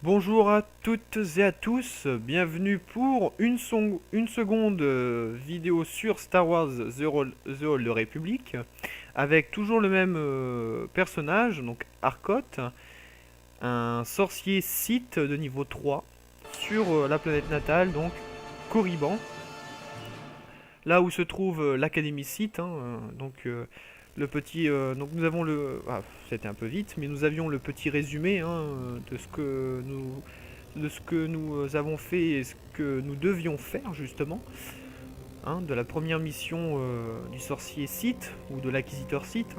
Bonjour à toutes et à tous, bienvenue pour une seconde vidéo sur Star Wars The Old Republic, avec toujours le même personnage, donc Arcot, un sorcier Sith de niveau 3, sur la planète natale, donc Korriban, là où se trouve l'Académie Sith, le petit, donc nous avons c'était un peu vite, mais nous avions le petit résumé de ce que nous avons fait et ce que nous devions faire justement, de la première mission du sorcier Sith ou de l'acquisiteur Sith.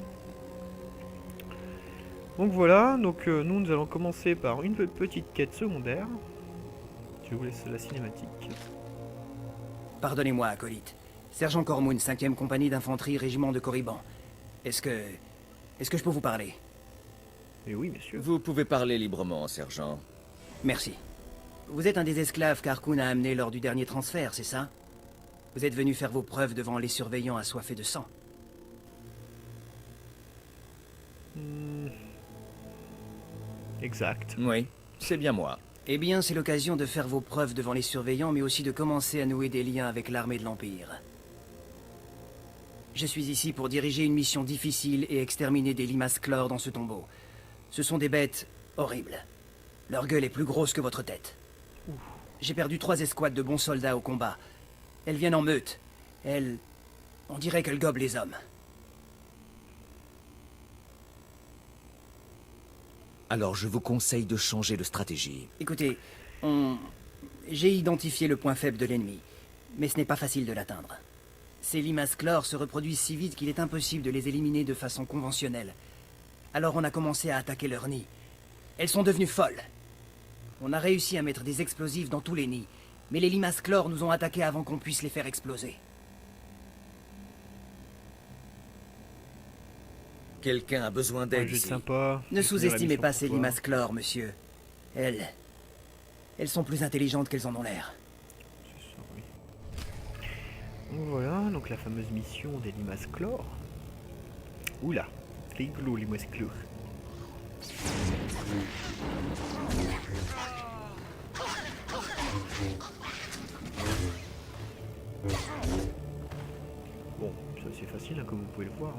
Donc voilà, nous allons commencer par une petite quête secondaire. Je vous laisse la cinématique. Pardonnez-moi, acolyte. Sergent Cormoon, 5e compagnie d'infanterie, régiment de Korriban. Est-ce que je peux vous parler? Et oui, messieurs. Vous pouvez parler librement, sergent. Merci. Vous êtes un des esclaves qu'Arkoon a amené lors du dernier transfert, c'est ça? Vous êtes venu faire vos preuves devant les surveillants assoiffés de sang. Exact. Oui, c'est bien moi. Eh bien, c'est l'occasion de faire vos preuves devant les surveillants, mais aussi de commencer à nouer des liens avec l'armée de l'Empire. Je suis ici pour diriger une mission difficile et exterminer des limaces chlores dans ce tombeau. Ce sont des bêtes horribles. Leur gueule est plus grosse que votre tête. J'ai perdu 3 escouades de bons soldats au combat. Elles viennent en meute. On dirait qu'elles gobent les hommes. Alors je vous conseille de changer de stratégie. Écoutez, j'ai identifié le point faible de l'ennemi, mais ce n'est pas facile de l'atteindre. Ces limaces chlores se reproduisent si vite qu'il est impossible de les éliminer de façon conventionnelle. Alors on a commencé à attaquer leurs nids. Elles sont devenues folles. On a réussi à mettre des explosifs dans tous les nids, mais les limaces chlores nous ont attaqués avant qu'on puisse les faire exploser. Quelqu'un a besoin Un d'aide jeu ici. sympa. Ne sous-estimez pas ces limaces. limaces chlores, monsieur. Elles sont plus intelligentes qu'elles en ont l'air. Donc voilà, donc la fameuse mission des limaces chlores. Oula, rigolo les limaces chlores. Bon, ça c'est facile comme vous pouvez le voir.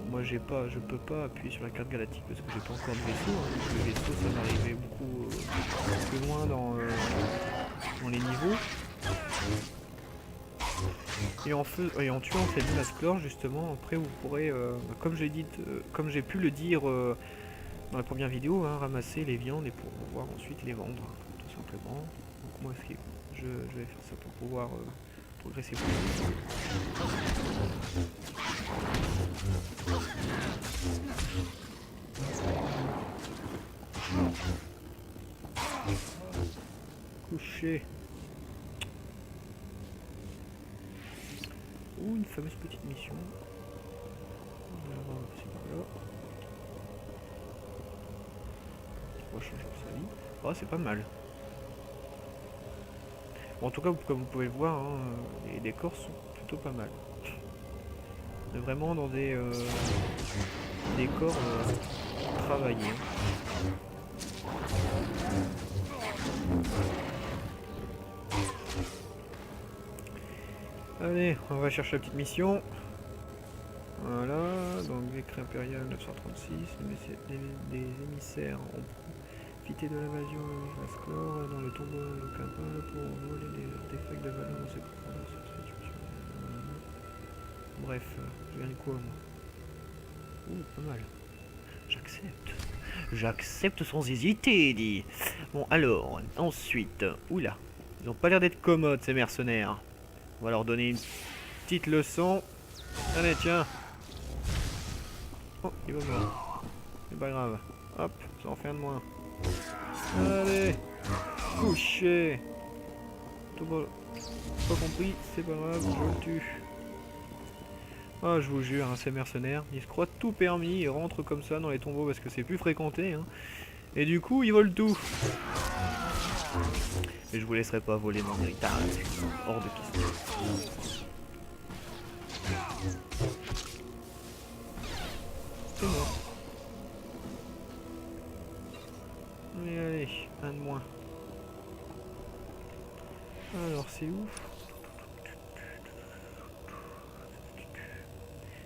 Moi je peux pas appuyer sur la carte galactique parce que j'ai pas encore de vaisseau. Le vaisseau ça m'arrivait beaucoup plus loin dans les niveaux. Et en tuant cette limace chlore justement, après vous pourrez, comme j'ai pu le dire dans la première vidéo, ramasser les viandes et pour pouvoir ensuite les vendre, tout simplement. Donc moi je vais faire ça pour pouvoir progresser plus vite. Coucher. Ou une fameuse petite mission. On va voir c'est par là. 3 changements de sa vie. Oh, c'est pas mal. Bon, en tout cas, comme vous pouvez le voir, les décors sont plutôt pas mal. On est vraiment dans des décors travaillés. Allez, on va chercher la petite mission. Voilà, donc décret impérial 936, des émissaires ont profité de l'invasion de Vasclor dans le tombeau de Capal pour voler des artefacts de valeur dans ses profondeurs. Bref, je gagne quoi moi? Ouh, pas mal. J'accepte. J'accepte sans hésiter, dit. Bon, alors, ensuite. Oula, ils ont pas l'air d'être commodes ces mercenaires. On va leur donner une petite leçon. Allez, tiens. Oh, il va mort. C'est pas grave. Hop, ça en fait un de moins. Allez, couché. Tout bon. Pas compris, c'est pas grave, je le tue. Ah, je vous jure, ces mercenaires, ils se croient tout permis, ils rentrent comme ça dans les tombeaux parce que c'est plus fréquenté. Et du coup, ils volent tout. Et je vous laisserai pas voler mon héritage. Hors de question. C'est mort. Allez, un de moins. Alors c'est où?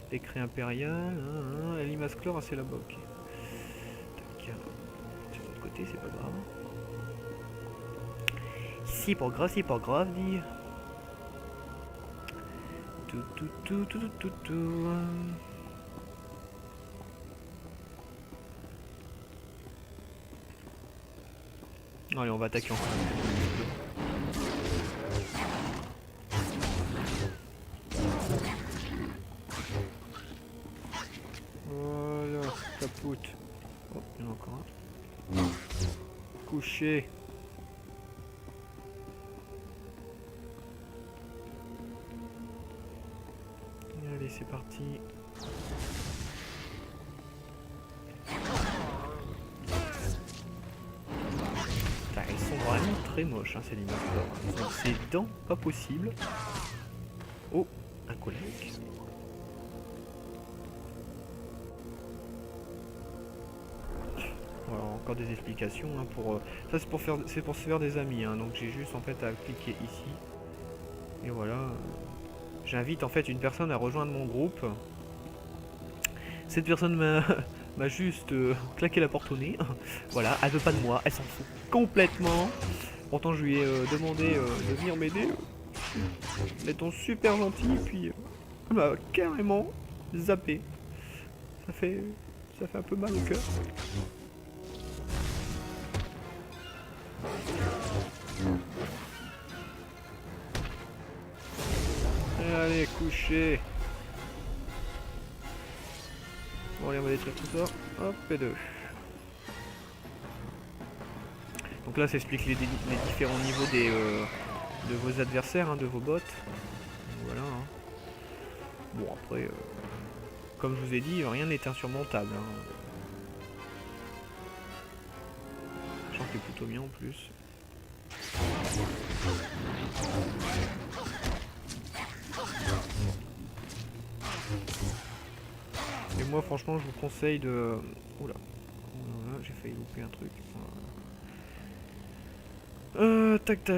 Décret impérial, la limace chlore, c'est là-bas, ok. Tac. Sur l'autre côté, c'est pas grave. C'est pas grave, dit. Tout. Allez, on va attaquer encore. Voilà, capote. Oh, il y en a encore un. Couché. Allez, c'est parti. Putain, ils sont vraiment très moches, hein, ces limaces. Ils ont ces dents, pas possible. Oh, un collègue. Voilà, encore des explications hein, pour ça c'est pour se faire des amis hein, donc j'ai juste en fait à cliquer ici et voilà. J'invite en fait une personne à rejoindre mon groupe. Cette personne m'a juste claqué la porte au nez. Voilà, elle veut pas de moi, elle s'en fout complètement. Pourtant je lui ai demandé de venir m'aider. Étant super gentil, puis elle m'a carrément zappé. Ça fait un peu mal au cœur. Allez, coucher. Bon, allez, on va détruire tout ça. Hop, et deux. Donc là, ça explique les différents niveaux de vos adversaires, hein, de vos bots. Voilà. Hein. Bon, après, comme je vous ai dit, rien n'est insurmontable. Hein. Je pense qu'il est plutôt bien en plus. Et moi franchement je vous conseille de... Oula, j'ai failli louper un truc. Tac.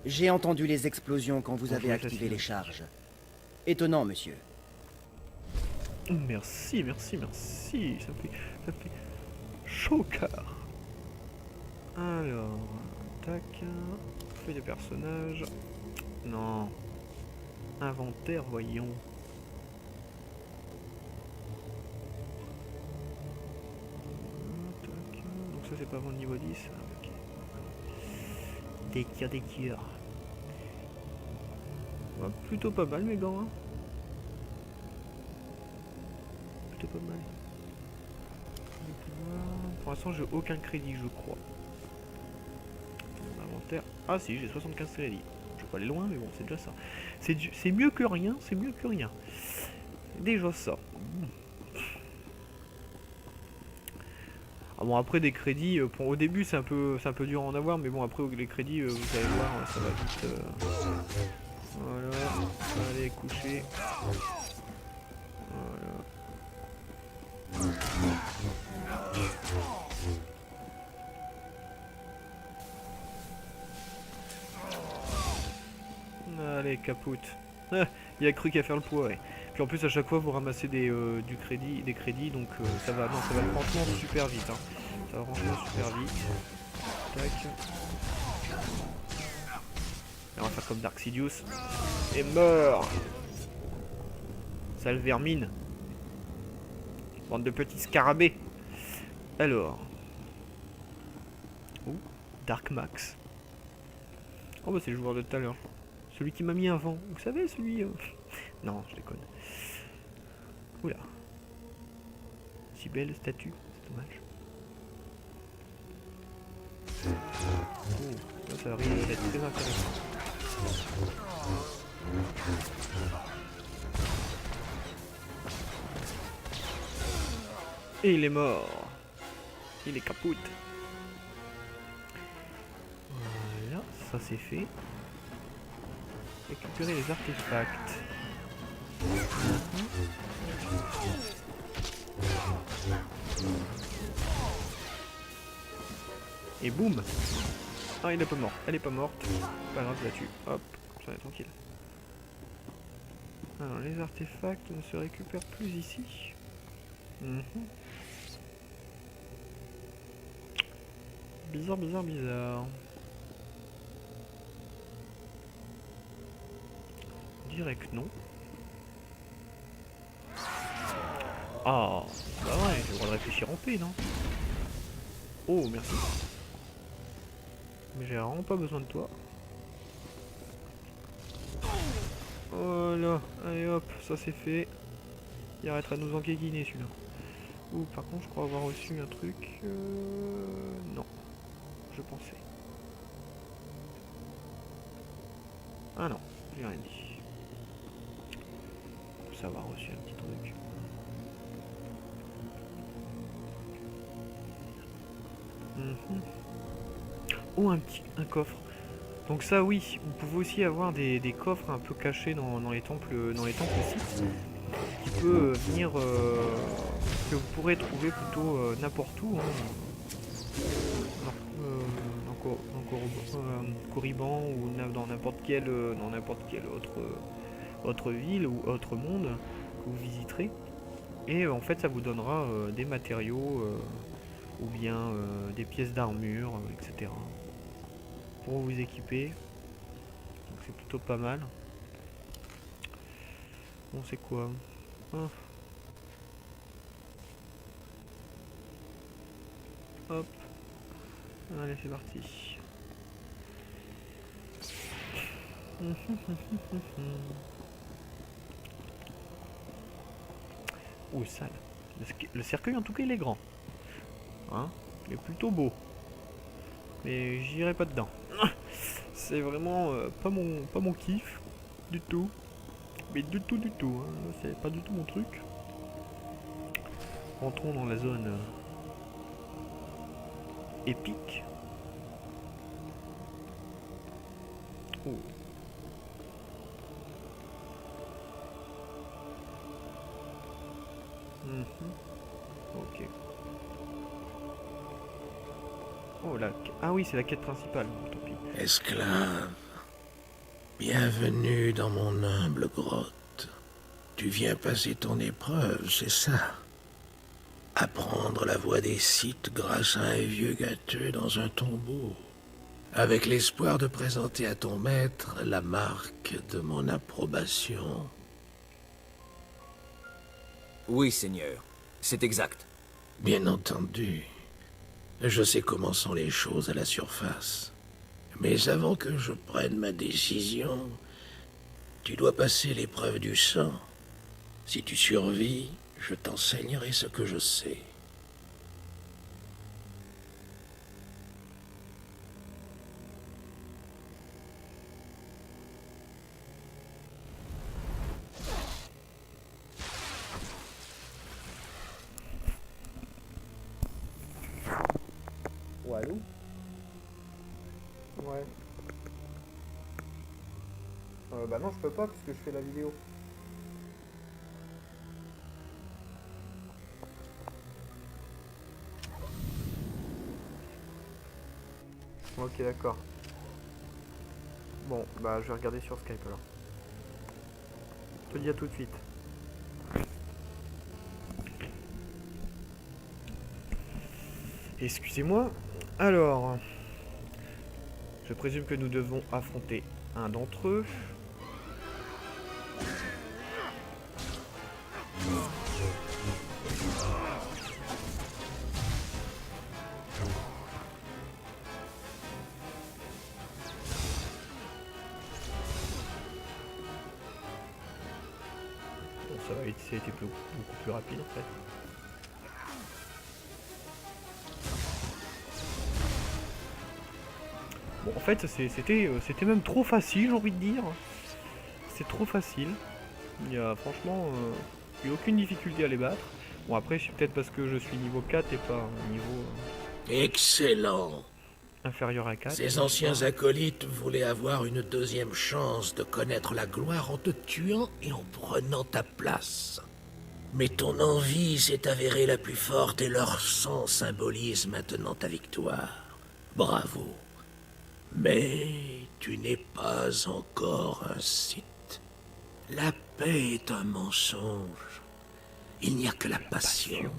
J'ai entendu les explosions quand vous avez activé les charges. Étonnant, monsieur. Merci. Ça me fait chaud au cœur. Alors, tac. Feuille de personnage. Non. Inventaire, voyons. Donc ça c'est pas avant le niveau 10. Okay. Des tirs. Ouais, plutôt pas mal mes gants. Hein. Plutôt pas mal. Pour l'instant j'ai aucun crédit je crois. Mon inventaire. Ah si j'ai 75 crédits. Je vais pas aller loin mais bon c'est déjà ça. C'est mieux que rien, c'est déjà ça. Ah bon après des crédits, au début c'est un peu dur à en avoir, mais bon après les crédits vous allez voir ça va vite. Voilà, allez coucher. Voilà. Allez capote. Il a cru qu'à faire le poids ouais. Puis en plus à chaque fois vous ramassez des crédits donc ça va franchement super vite hein. Ça va franchement super vite. Tac. Et on va faire comme Dark Sidious. Et mort. Sale vermine. Bande de petits scarabées. Alors. Oh, Dark Max. Oh bah c'est le joueur de tout à l'heure. Celui qui m'a mis un vent. Vous savez celui... Non, je déconne. Oula. Si belle statue. C'est dommage. Oh, ça risque d'être très intéressant. Et il est mort. Il est capote. Voilà, ça c'est fait. Récupérer les artefacts. Et boum. Ah, il est pas mort. Elle est pas morte. Pas grave, je la tue. Hop, ça est tranquille. Alors, les artefacts ne se récupèrent plus ici. Mhm. Bizarre, bizarre, bizarre. Je dirais que non. Ah, bah ouais, j'ai le droit de réfléchir en paix, non? Oh, merci. Mais j'ai vraiment pas besoin de toi. Voilà, allez hop, ça c'est fait. Il arrêtera de nous enguéguiner celui-là. Ouh, par contre, je crois avoir reçu un truc. Non, je pensais. Ah non, j'ai rien dit. Ça avoir reçu un petit truc. Mhm. Oh, un coffre. Donc ça oui, vous pouvez aussi avoir des coffres un peu cachés dans les temples sites, qui peut venir que vous pourrez trouver plutôt n'importe où, hein, dans Corriban ou dans n'importe quelle autre ville ou autre monde que vous visiterez. Et en fait ça vous donnera des matériaux ou bien des pièces d'armure, etc. pour vous équiper. Donc c'est plutôt pas mal. Bon, c'est quoi? Ah. Hop. Allez, c'est parti. Ouh, sale. Le cercueil, en tout cas, il est grand. Hein, il est plutôt beau. Mais j'irai pas dedans. C'est vraiment pas mon kiff. Du tout. Mais du tout, du tout. Hein. C'est pas du tout mon truc. Rentrons dans la zone épique. Oh. Ok. Oh là. Ah oui, c'est la quête principale. Bon, tant pis. Esclave, bienvenue dans mon humble grotte. Tu viens passer ton épreuve, c'est ça? Apprendre la voie des Sith grâce à un vieux gâteux dans un tombeau, avec l'espoir de présenter à ton maître la marque de mon approbation. Oui, Seigneur. C'est exact. Bien entendu, je sais comment sont les choses à la surface. Mais avant que je prenne ma décision, tu dois passer l'épreuve du sang. Si tu survis, je t'enseignerai ce que je sais. Walou. Ouais. Bah non, je peux pas puisque je fais la vidéo. Ok, d'accord. Bon, bah je vais regarder sur Skype alors. Je te dis à tout de suite. Excusez-moi. Alors, je présume que nous devons affronter un d'entre eux. Bon, ça a été beaucoup plus rapide en fait. Bon, en fait, c'était même trop facile, j'ai envie de dire. C'est trop facile. Il y a franchement eu aucune difficulté à les battre. Bon, après, c'est peut-être parce que je suis niveau 4 et pas un niveau Excellent! inférieur à 4. Ces anciens acolytes voulaient avoir une deuxième chance de connaître la gloire en te tuant et en prenant ta place. Mais ton envie s'est avérée la plus forte et leur sang symbolise maintenant ta victoire. Bravo. Mais tu n'es pas encore un Sith. La paix est un mensonge. Il n'y a que la passion.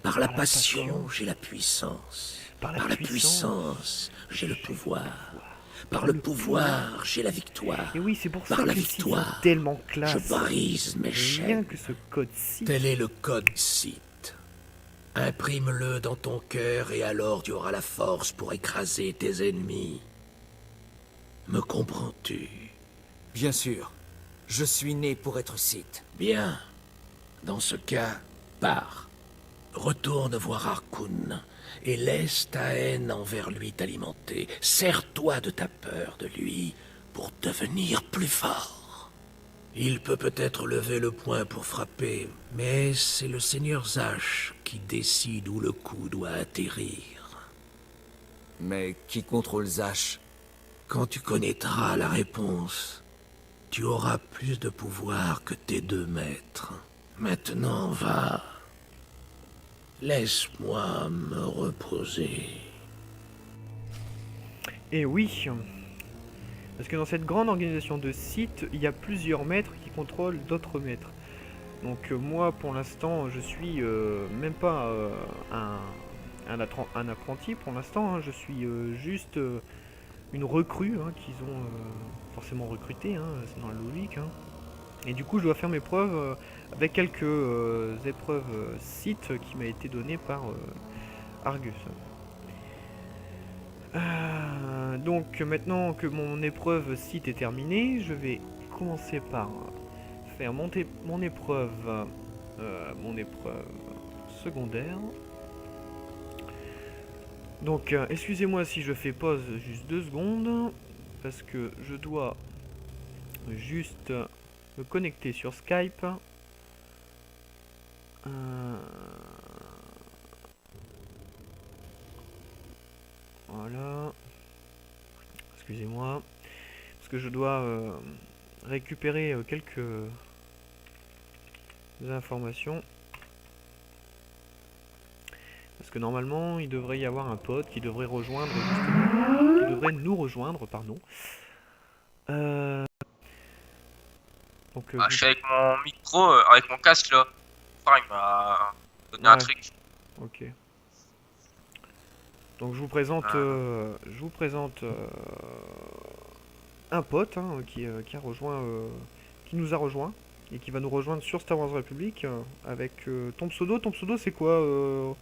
Par la passion, j'ai la puissance. Par la puissance, j'ai le pouvoir. Par le pouvoir, j'ai la victoire. Et oui, c'est pour ça Par que la les Sith sont victoire, tellement je classe. brise mes Rien chaînes. que ce code Sith. Tel est le code Sith. Imprime-le dans ton cœur et alors tu auras la force pour écraser tes ennemis. Me comprends-tu? Bien sûr. Je suis né pour être Sith. Bien. Dans ce cas, pars. Retourne voir Harkonnen et laisse ta haine envers lui t'alimenter. Sers-toi de ta peur de lui pour devenir plus fort. Il peut peut-être lever le poing pour frapper, mais c'est le Seigneur Zash qui décide où le coup doit atterrir. Mais qui contrôle Zash? Quand tu connaîtras la réponse, tu auras plus de pouvoir que tes deux maîtres. Maintenant, va. Laisse-moi me reposer. Et oui, parce que dans cette grande organisation de Sith, il y a plusieurs maîtres qui contrôlent d'autres maîtres. Donc moi, pour l'instant, je suis même pas un apprenti pour l'instant, hein. Je suis juste une recrue qu'ils ont forcément recruté, hein, c'est dans la logique. Hein. Et du coup, je dois faire mes preuves avec quelques épreuves Sith qui m'a été données par Argus. Donc maintenant que mon épreuve Sith est terminée, je vais commencer par faire mon épreuve secondaire. Donc excusez-moi si je fais pause juste 2 secondes parce que je dois juste me connecter sur Skype. Voilà. Excusez-moi. Parce que je dois récupérer quelques informations. Parce que normalement, il devrait y avoir un pote qui devrait rejoindre justement, qui devrait nous rejoindre, pardon. Donc Ah, je suis avec mon micro, avec mon casque là. Enfin, il m'a donné un Ouais. truc. ok. Donc je vous présente, Ah. Un pote qui a rejoint, qui nous a rejoint et qui va nous rejoindre sur Star Wars Republic avec ton pseudo. Ton pseudo c'est quoi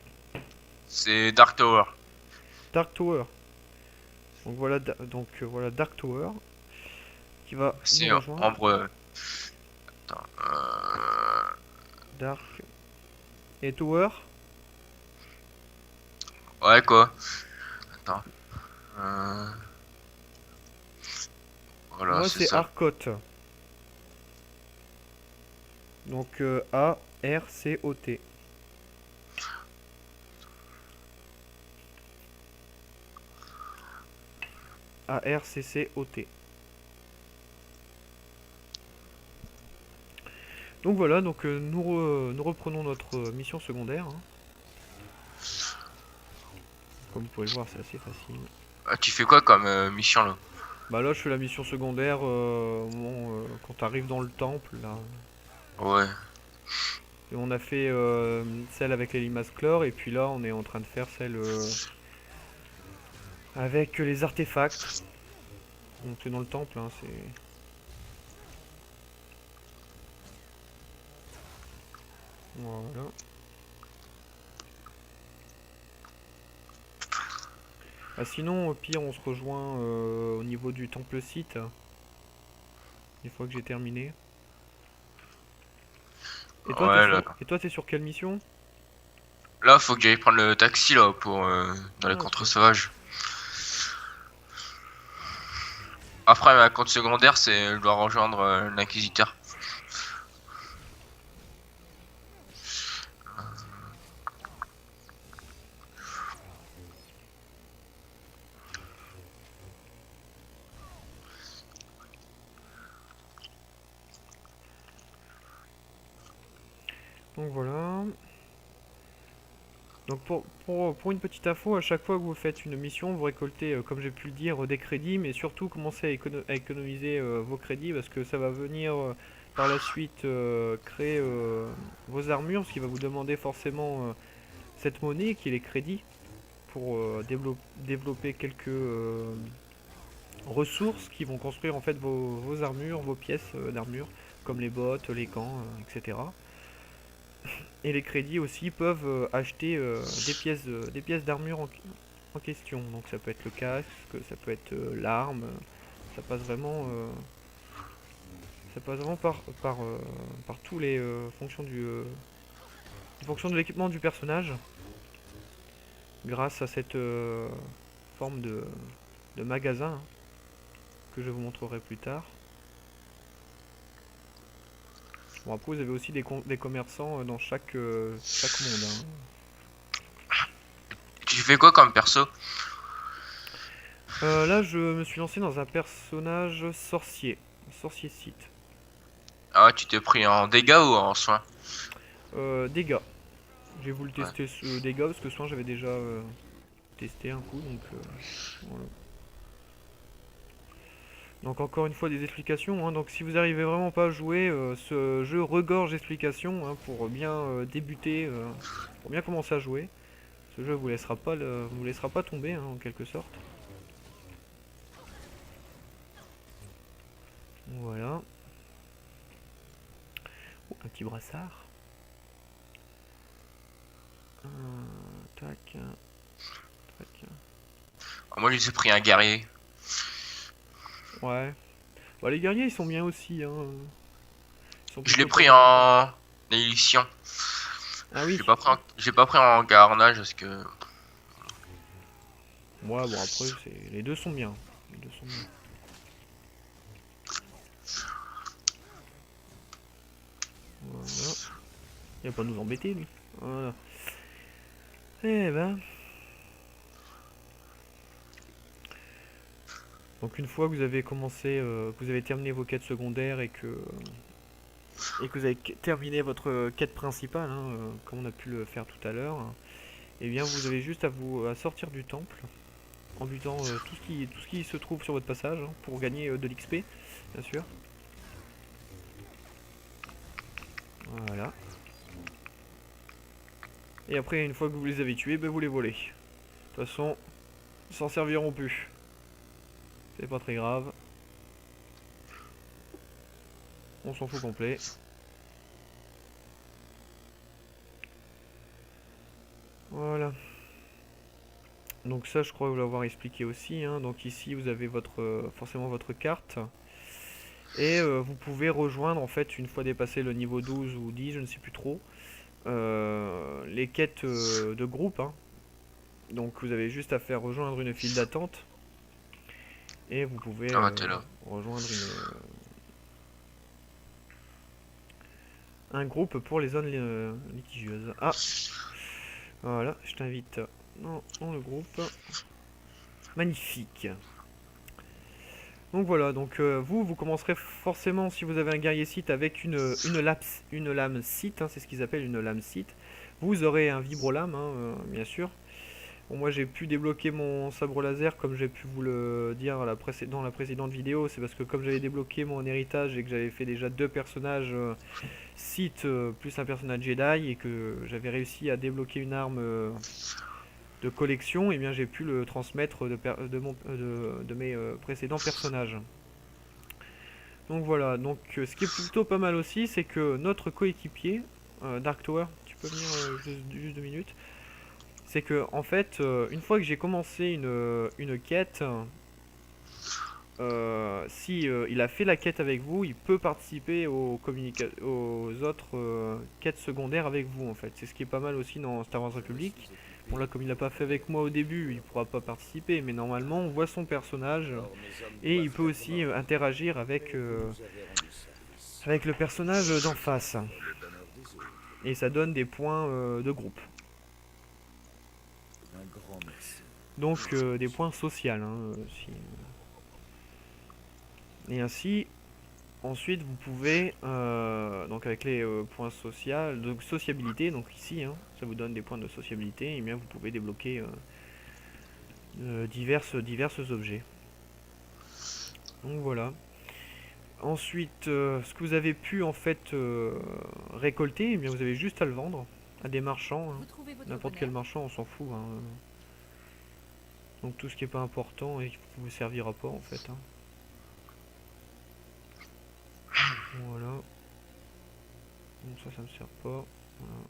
C'est Dark Tower. Dark Tower. Donc voilà, voilà Dark Tower qui va C'est nous rejoindre. Ambre. Attends. Dark et Tower. Ouais, quoi. Attends. Euh, Voilà, Moi c'est c'est ça. Arcot. Donc A-R-C-O-T. A-R-C-C-O-T. Donc voilà, donc nous reprenons notre mission secondaire. Hein. Comme vous pouvez le voir, c'est assez facile. Ah, tu fais quoi comme mission là? Bah là, je fais la mission secondaire quand t'arrives dans le temple, là. Ouais. Et on a fait celle avec les limasclores, et puis là, on est en train de faire celle avec les artefacts. Donc c'est dans le temple, hein, c'est... Voilà. Ah, sinon, au pire, on se rejoint au niveau du temple site. Une fois que j'ai terminé. Et toi, Ouais, là. t'es sur quelle mission? Là, faut que j'aille prendre le taxi là pour dans les Ah, contres ok. sauvages. Après, ma compte secondaire, c'est je dois rejoindre l'inquisiteur. Donc voilà. Donc pour une petite info, à chaque fois que vous faites une mission, vous récoltez, comme j'ai pu le dire, des crédits, mais surtout commencez à économiser vos crédits parce que ça va venir par la suite créer vos armures, ce qui va vous demander forcément cette monnaie qui est les crédits pour développer quelques ressources qui vont construire en fait vos armures, vos pièces d'armure, comme les bottes, les gants, etc. Et les crédits aussi peuvent acheter des pièces d'armure en question. Donc ça peut être le casque, ça peut être l'arme. Ça passe vraiment, par tous les fonctions de l'équipement du personnage. Grâce à cette forme de magasin hein, que je vous montrerai plus tard. Bon, après vous avez aussi des commerçants dans chaque monde. Hein. Tu fais quoi comme perso? Là, je me suis lancé dans un personnage sorcier. Sorcier site. Ah, tu t'es pris en dégâts ou en soins? Dégâts. J'ai voulu Ouais. tester ce dégâts parce que soin j'avais déjà testé un coup. Donc, voilà. Donc encore une fois des explications. Hein. Donc si vous arrivez vraiment pas à jouer, ce jeu regorge d'explications hein, pour bien débuter, pour bien commencer à jouer. Ce jeu vous laissera pas vous laissera pas tomber hein, en quelque sorte. Voilà. Oh, un petit brassard. Tac. Tac. Ah, moi, j'ai pris un guerrier. Ouais. Bah, les guerriers ils sont bien aussi. Hein. Ils sont Je l'ai plutôt pas pris mal. en édition. Ah oui. J'ai pas pris en garnage parce que. Ouais bon après les deux sont bien. Les deux sont bien. Voilà. Il va pas nous embêter lui. Voilà. Eh ben. Donc une fois que vous avez commencé, que vous avez terminé vos quêtes secondaires et que vous avez terminé votre quête principale, hein, comme on a pu le faire tout à l'heure, et bien vous avez juste à sortir du temple en butant tout ce qui se trouve sur votre passage hein, pour gagner de l'XP, bien sûr. Voilà. Et après, une fois que vous les avez tués, ben, vous les volez. De toute façon, ils s'en serviront plus. C'est pas très grave. On s'en fout complet. Voilà. Donc ça, je crois vous l'avoir expliqué aussi. Hein. Donc ici, vous avez forcément votre carte. Et vous pouvez rejoindre, en fait, une fois dépassé le niveau 12 ou 10, je ne sais plus trop, les quêtes de groupe. Hein. Donc vous avez juste à faire rejoindre une file d'attente. Et vous pouvez Ah, t'es là. rejoindre un groupe pour les zones litigieuses. Ah, voilà, je t'invite dans le groupe. Magnifique. Donc voilà, donc vous commencerez forcément si vous avez un guerrier site avec une lame site, hein, c'est ce qu'ils appellent une lame site. Vous aurez un vibro-lame, hein, bien sûr. Bon, moi j'ai pu débloquer mon sabre laser comme j'ai pu vous le dire dans la précédente vidéo. C'est parce que comme j'avais débloqué mon héritage et que j'avais fait déjà deux personnages Sith plus un personnage Jedi et que j'avais réussi à débloquer une arme de collection, et bien j'ai pu le transmettre de mes précédents personnages. Donc voilà, donc ce qui est plutôt pas mal aussi, c'est que notre coéquipier, Dark Tower, tu peux venir juste 2 minutes, c'est que en fait, une fois que j'ai commencé une quête, si il a fait la quête avec vous, il peut participer aux autres quêtes secondaires avec vous en fait. C'est ce qui est pas mal aussi dans Star Wars Republic. Bon là comme il l'a pas fait avec moi au début, il pourra pas participer, mais normalement on voit son personnage et il peut aussi interagir avec le personnage d'en face. Et ça donne des points de groupe. Donc des points sociaux. Hein, et ainsi, Ensuite, vous pouvez, donc avec les points sociaux, donc sociabilité, donc ici, hein, ça vous donne des points de sociabilité, et bien vous pouvez débloquer divers objets. Donc voilà. Ensuite, ce que vous avez pu en fait récolter, eh bien vous avez juste à le vendre à des marchands, hein. Vous trouvez votre N'importe quel bonheur. marchand, on s'en fout, hein. Donc tout ce qui est pas important et qui vous servira pas en fait, hein. Voilà. Donc ça me sert pas. Voilà.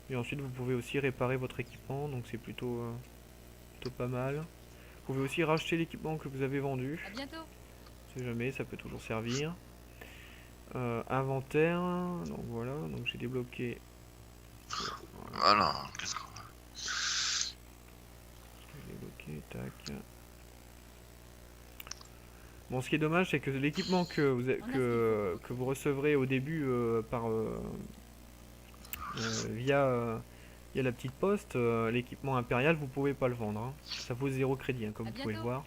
Et ensuite vous pouvez aussi réparer votre équipement, donc c'est plutôt pas mal. Vous pouvez aussi racheter l'équipement que vous avez vendu. À bientôt. On sait jamais, ça peut toujours servir. Inventaire, donc voilà, donc j'ai débloqué. Voilà. Qu'est-ce qu'on... J'ai débloqué, tac. Bon, ce qui est dommage, c'est que l'équipement que vous recevrez au début via la petite poste, l'équipement impérial, vous pouvez pas le vendre, hein. Ça vaut 0 crédit, hein, comme À vous pouvez le bientôt. voir.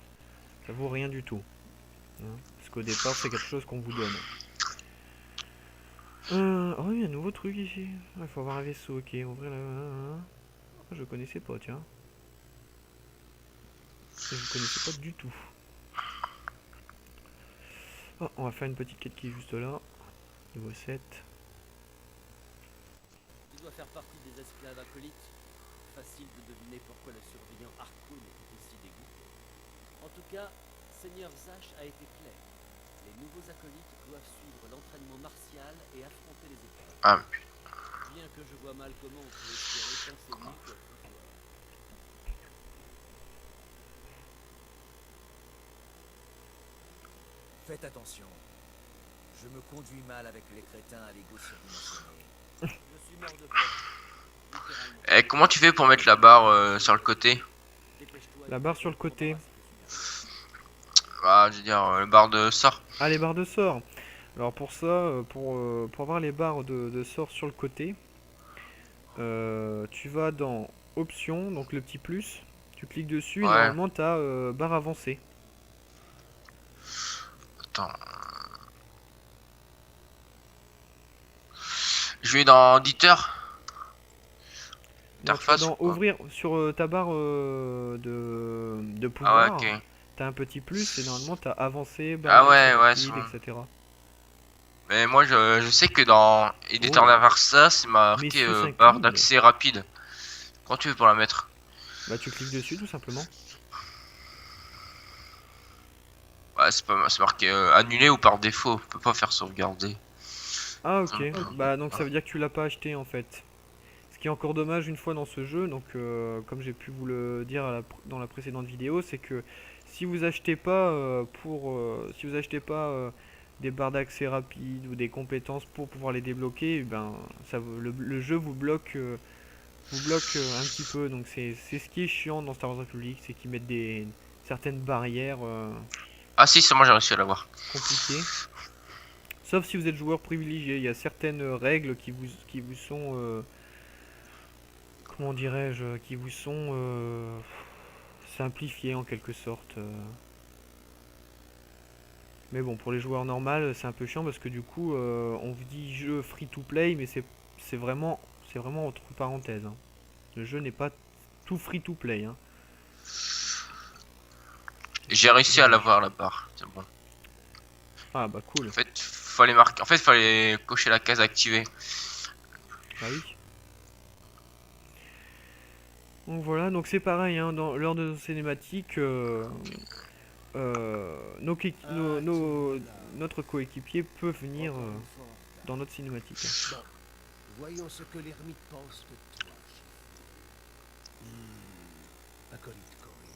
Ça vaut rien du tout, hein. Parce qu'au départ, c'est quelque chose qu'on vous donne. Oh, il y a un nouveau truc ici. Il faut avoir un vaisseau, ok. Ouvrir la... Je connaissais pas, tiens. Je connaissais pas du tout. Oh, on va faire une petite quête qui est juste là. Niveau 7. Tu dois faire partie des esclaves acolytes. Facile de deviner pourquoi le surveillant Harkoon était si dégoûté. En tout cas, Seigneur Zash a été clair. Les nouveaux acolytes doivent suivre l'entraînement martial et affronter les épreuves. Ah, Bien que je vois mal comment on peut espérer penser mieux que autrefois. Faites attention. Je me conduis mal avec les crétins à l'ego surdimensionné. Je suis mort de peur. Littéralement. et comment tu fais pour mettre la barre sur le côté? Dépêche-toi. La barre sur le côté. Ah, je veux dire, le barre de sort. Ah, les barres de sort. Alors pour ça, pour avoir les barres de sort sur le côté, tu vas dans Options, donc le petit plus. Tu cliques dessus et Ouais. normalement tu as barre avancée. Attends. Je vais dans éditeur. Donc, tu vas Interface ou dans quoi? Ouvrir sur ta barre de Ah ouais, pouvoir. ok. T'as un petit plus et normalement t'as avancé, Ah barre ouais, ouais, rapide, c'est etc. Mais moi, je sais que dans éditeur Oh. d'Aversa, c'est marqué Messieurs barre s'inclinent. d'accès rapide. Comment tu fais pour la mettre? Bah tu cliques dessus tout simplement. Ouais, c'est marqué annulé ou par défaut. On peut pas faire sauvegarder. Ah ok, bah donc ça veut dire que tu l'as pas acheté en fait. Ce qui est encore dommage une fois dans ce jeu, donc comme j'ai pu vous le dire dans la précédente vidéo, c'est que si vous achetez pas des barres d'accès rapide ou des compétences pour pouvoir les débloquer, eh ben le jeu vous bloque un petit peu. Donc c'est ce qui est chiant dans Star Wars Republic, c'est qu'ils mettent certaines barrières Ah si, c'est moi j'ai réussi à l'avoir. compliquées. Sauf si vous êtes joueur privilégié, il y a certaines règles qui vous sont comment dirais-je, qui vous sont simplifiées en quelque sorte. Mais bon, pour les joueurs normaux, c'est un peu chiant parce que du coup, on vous dit jeu free to play, mais c'est vraiment entre parenthèses, hein. Le jeu n'est pas tout free to play, hein. J'ai réussi à l'avoir la barre. C'est bon. Ah bah cool. En fait, fallait marquer. En fait, fallait cocher la case activée. Bah oui. Donc voilà, donc c'est pareil, hein, lors de nos cinématiques, notre coéquipier peut venir dans notre cinématique, hein. Bon, voyons ce que l'ermite pense de toi. Acolyte Cory,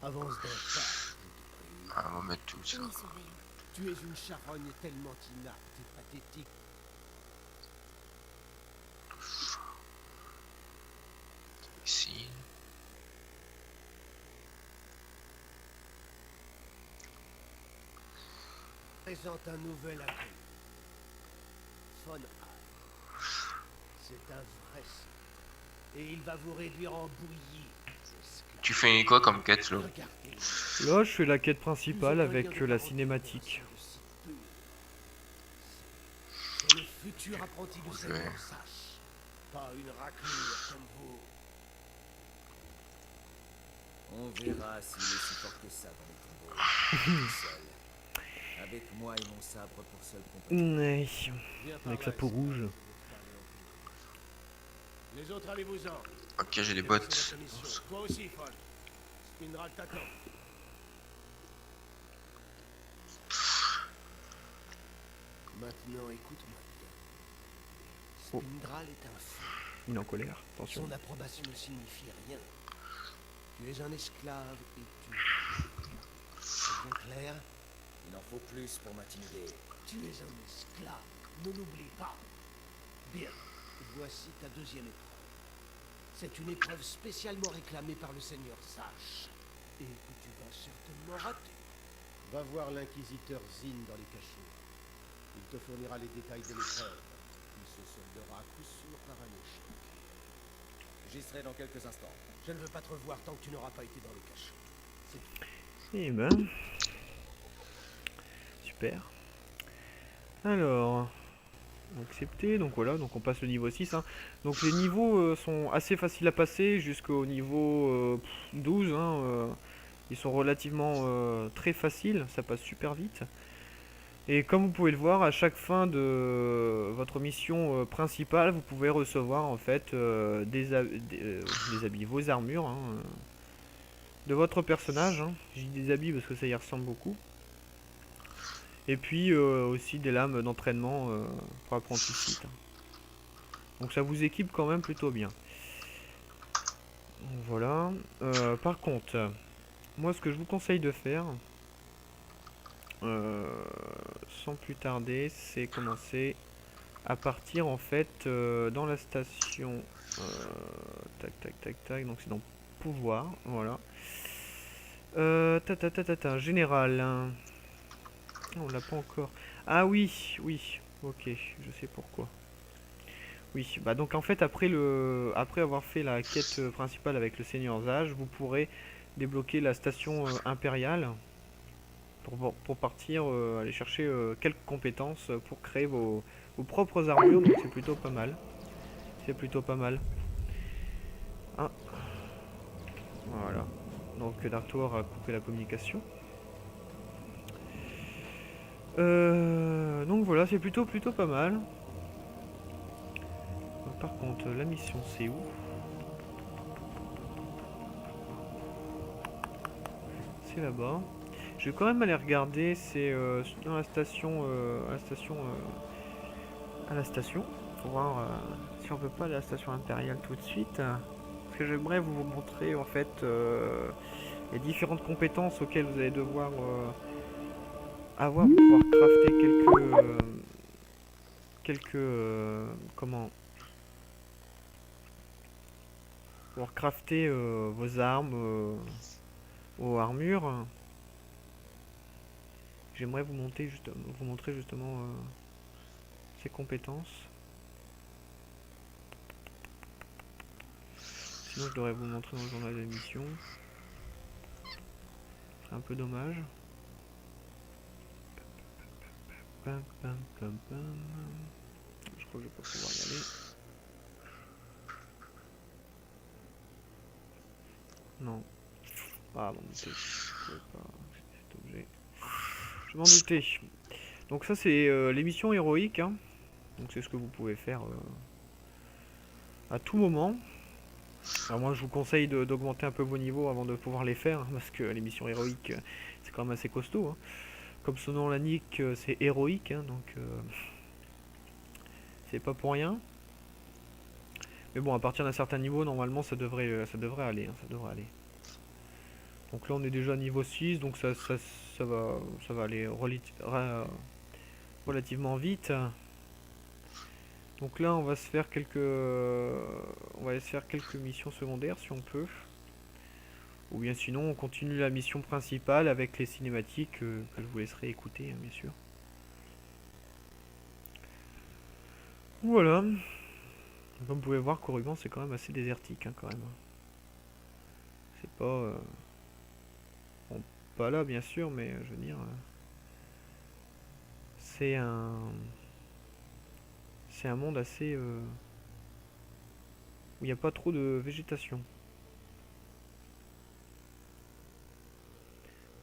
avance d'un pas, je te prie. Ah, on va mettre tout ça. Oui, surveillant. Tu es une charogne tellement inapte et pathétique. Ici. Présente un nouvel acolyte. Von Hall. C'est un vrai sang. Et il va vous réduire en bouillie. Tu fais quoi comme quête là? Là, je fais la quête principale avec la cinématique. C'est le futur apprenti du Je vais- Seigneur Sash. Pas une raclure comme vous. On verra s'il est si fort que ça dans les tombeaux. Seul. Avec moi et mon sabre pour seul compagnon. Ouais, Viens par avec là, sa peau Esclave, rouge. je veux te parler en privé. Les autres, allez-vous-en. Ok, j'ai des J'ai bottes. reçu votre mission. Toi aussi, Fon. Spindral t'attend. Maintenant, écoute-moi bien. Oh. Spindral est un fou. Il est en colère, attention. Son approbation ne signifie rien. Tu es un esclave et tu... C'est bien clair? Il en faut plus pour m'intimider. Tu es un esclave. Ne l'oublie pas. Bien. Voici ta deuxième épreuve. C'est une épreuve spécialement réclamée par le Seigneur Sash. Et que tu vas certainement rater. Va voir l'inquisiteur Zin dans les cachots. Il te fournira les détails de l'épreuve. Il se soldera à coup sûr par un échec. J'y serai dans quelques instants. Je ne veux pas te revoir tant que tu n'auras pas été dans le cachot. C'est tout. Eh ben. Super. Alors. Accepté, donc voilà, donc on passe le niveau 6. Hein. Donc les niveaux sont assez faciles à passer jusqu'au niveau 12. Hein, ils sont relativement très faciles, ça passe super vite. Et comme vous pouvez le voir, à chaque fin de votre mission principale, vous pouvez recevoir en fait des habits, vos armures hein, de votre personnage. Hein. Je dis des habits parce que ça y ressemble beaucoup. Et puis aussi des lames d'entraînement pour apprentis site. Donc ça vous équipe quand même plutôt bien. Donc, voilà. Par contre, moi ce que je vous conseille de faire, sans plus tarder, c'est commencer à partir en fait dans la station. Tac tac tac tac. Donc c'est dans pouvoir. Voilà. Général. Hein. On l'a pas encore. Ah oui, oui. Ok, je sais pourquoi. Oui, bah donc en fait après avoir fait la quête principale avec le Seigneur Zage, vous pourrez débloquer la station impériale pour partir aller chercher quelques compétences pour créer vos propres armures. Donc c'est plutôt pas mal. C'est plutôt pas mal. Ah. Voilà. Donc Darktower a coupé la communication. Donc voilà, c'est plutôt pas mal. Par contre, la mission c'est où? C'est là-bas. Je vais quand même aller regarder, c'est dans la station, à la station, pour voir si on peut pas aller à la station impériale tout de suite. Parce que j'aimerais vous montrer en fait les différentes compétences auxquelles vous allez devoir avoir pour pouvoir crafter comment pour crafter vos armes, vos armures. J'aimerais vous montrer justement ces compétences. Sinon je devrais vous montrer dans le journal d'émission. C'est un peu dommage. Pam, pam, pam, pam. Je crois que je vais pas pouvoir y aller. Non. Ah bon, je pouvais pas. J'étais obligé. Je m'en doutais. Donc ça c'est l'émission héroïque. Hein. Donc c'est ce que vous pouvez faire à tout moment. Alors moi je vous conseille d'augmenter un peu vos niveaux avant de pouvoir les faire. Hein, parce que l'émission héroïque c'est quand même assez costaud. Hein. Comme son nom l'indique, c'est héroïque, hein, donc c'est pas pour rien. Mais bon, à partir d'un certain niveau, normalement, ça devrait aller, hein, ça devrait aller. Donc là, on est déjà à niveau 6, donc ça va aller relativement vite. Donc là, on va se faire quelques missions secondaires si on peut. Ou bien sinon on continue la mission principale avec les cinématiques que je vous laisserai écouter hein, bien sûr. Voilà. Comme vous pouvez voir, Corrigan c'est quand même assez désertique hein, quand même. C'est pas... bon, pas là bien sûr, mais je veux dire... c'est un... C'est un monde assez... où il n'y a pas trop de végétation.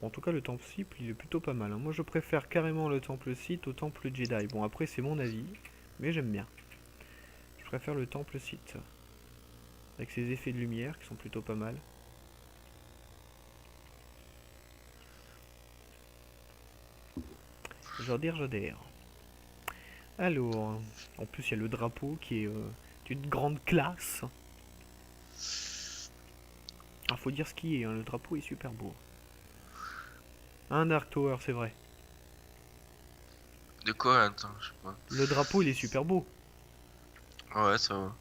En tout cas, le temple Sith, il est plutôt pas mal, hein. Moi, je préfère carrément le temple Sith au temple Jedi. Bon, après, c'est mon avis, mais j'aime bien. Je préfère le temple Sith. Avec ses effets de lumière, qui sont plutôt pas mal. J'adhère. Alors, en plus, il y a le drapeau qui est d'une grande classe. Ah, faut dire ce qui est, hein, le drapeau est super beau. Un Dark Tower, c'est vrai. De quoi? Attends, je sais pas. Le drapeau, il est super beau. Ouais, ça va.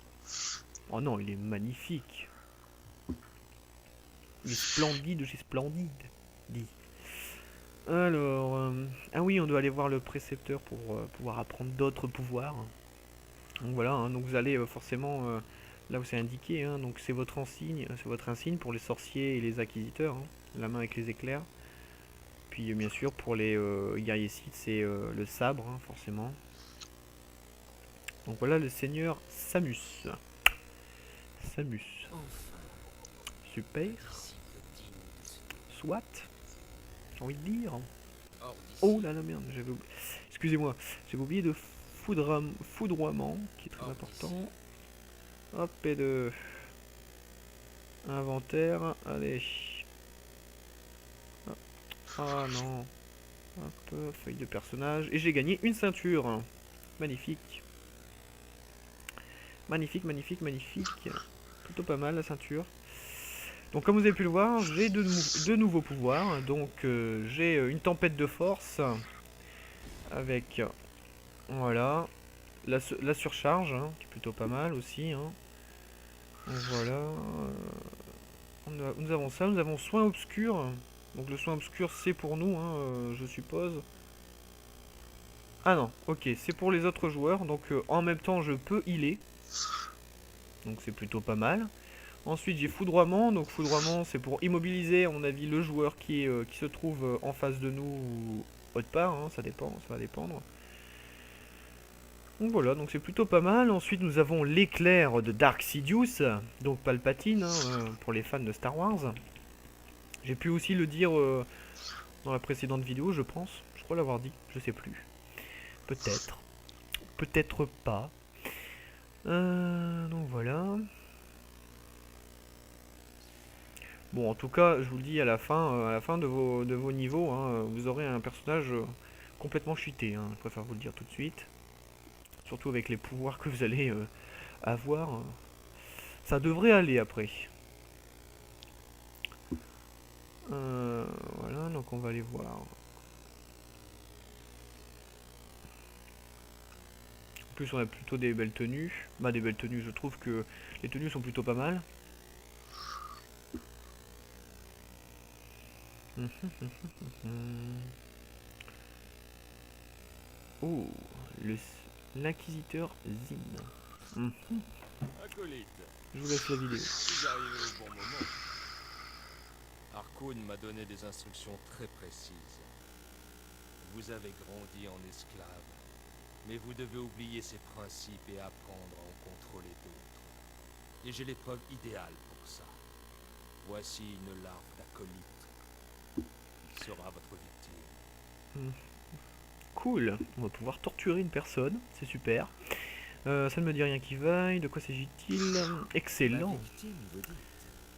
Oh non, il est magnifique. Il est splendide chez Splendide. Dit. Alors, ah oui, on doit aller voir le précepteur pour pouvoir apprendre d'autres pouvoirs. Donc voilà, hein, donc vous allez forcément là où c'est indiqué, hein, donc c'est votre insigne pour les sorciers et les acquisiteurs, hein, la main avec les éclairs. Puis bien sûr pour les guerriers Sith, c'est le sabre, hein, forcément. Donc voilà le seigneur Samus. Samus. Super. Soit. J'ai envie de dire. Oh là là merde, j'avais oublié. Excusez-moi, j'avais oublié de foudroiement, qui est très important. Hop, et de inventaire, allez. Hop. Ah non. Hop, feuille de personnage. Et j'ai gagné une ceinture. Magnifique. Magnifique, magnifique, magnifique. Plutôt pas mal la ceinture. Donc comme vous avez pu le voir, j'ai deux nouveaux pouvoirs. Donc j'ai une tempête de force. Avec, voilà, la surcharge, hein, qui est plutôt pas mal aussi. Hein. Donc voilà. Nous avons ça, nous avons soin obscur. Donc le soin obscur c'est pour nous, hein, je suppose. Ah non, ok, c'est pour les autres joueurs. Donc en même temps je peux healer. Donc c'est plutôt pas mal. Ensuite j'ai foudroiement. Donc foudroiement c'est pour immobiliser à mon avis le joueur qui se trouve en face de nous ou autre part, hein, ça dépend, ça va dépendre. Donc voilà, donc c'est plutôt pas mal. Ensuite nous avons l'éclair de Dark Sidious, donc Palpatine, hein, pour les fans de Star Wars. J'ai pu aussi le dire dans la précédente vidéo, je pense. Je crois l'avoir dit, je sais plus. Peut-être. Peut-être pas. Donc voilà. Bon, en tout cas, je vous le dis à la fin de vos niveaux, hein, vous aurez un personnage complètement cheaté, hein, je préfère vous le dire tout de suite. Surtout avec les pouvoirs que vous allez avoir. Ça devrait aller après. Voilà, donc on va aller voir. En plus, on a plutôt des belles tenues. Bah, des belles tenues, je trouve que les tenues sont plutôt pas mal. Oh, l'inquisiteur Zin. Acolyte, Je vous laisse la vidéo. vous arrivez au bon moment. Harkoon m'a donné des instructions très précises. Vous avez grandi en esclave, mais vous devez oublier ces principes et apprendre à en contrôler d'autres. Et j'ai l'épreuve idéale pour ça. Voici une larve d'acolyte qui sera votre victime. Cool, on va pouvoir torturer une personne, c'est super. Ça ne me dit rien qui vaille, de quoi s'agit-il? Excellent.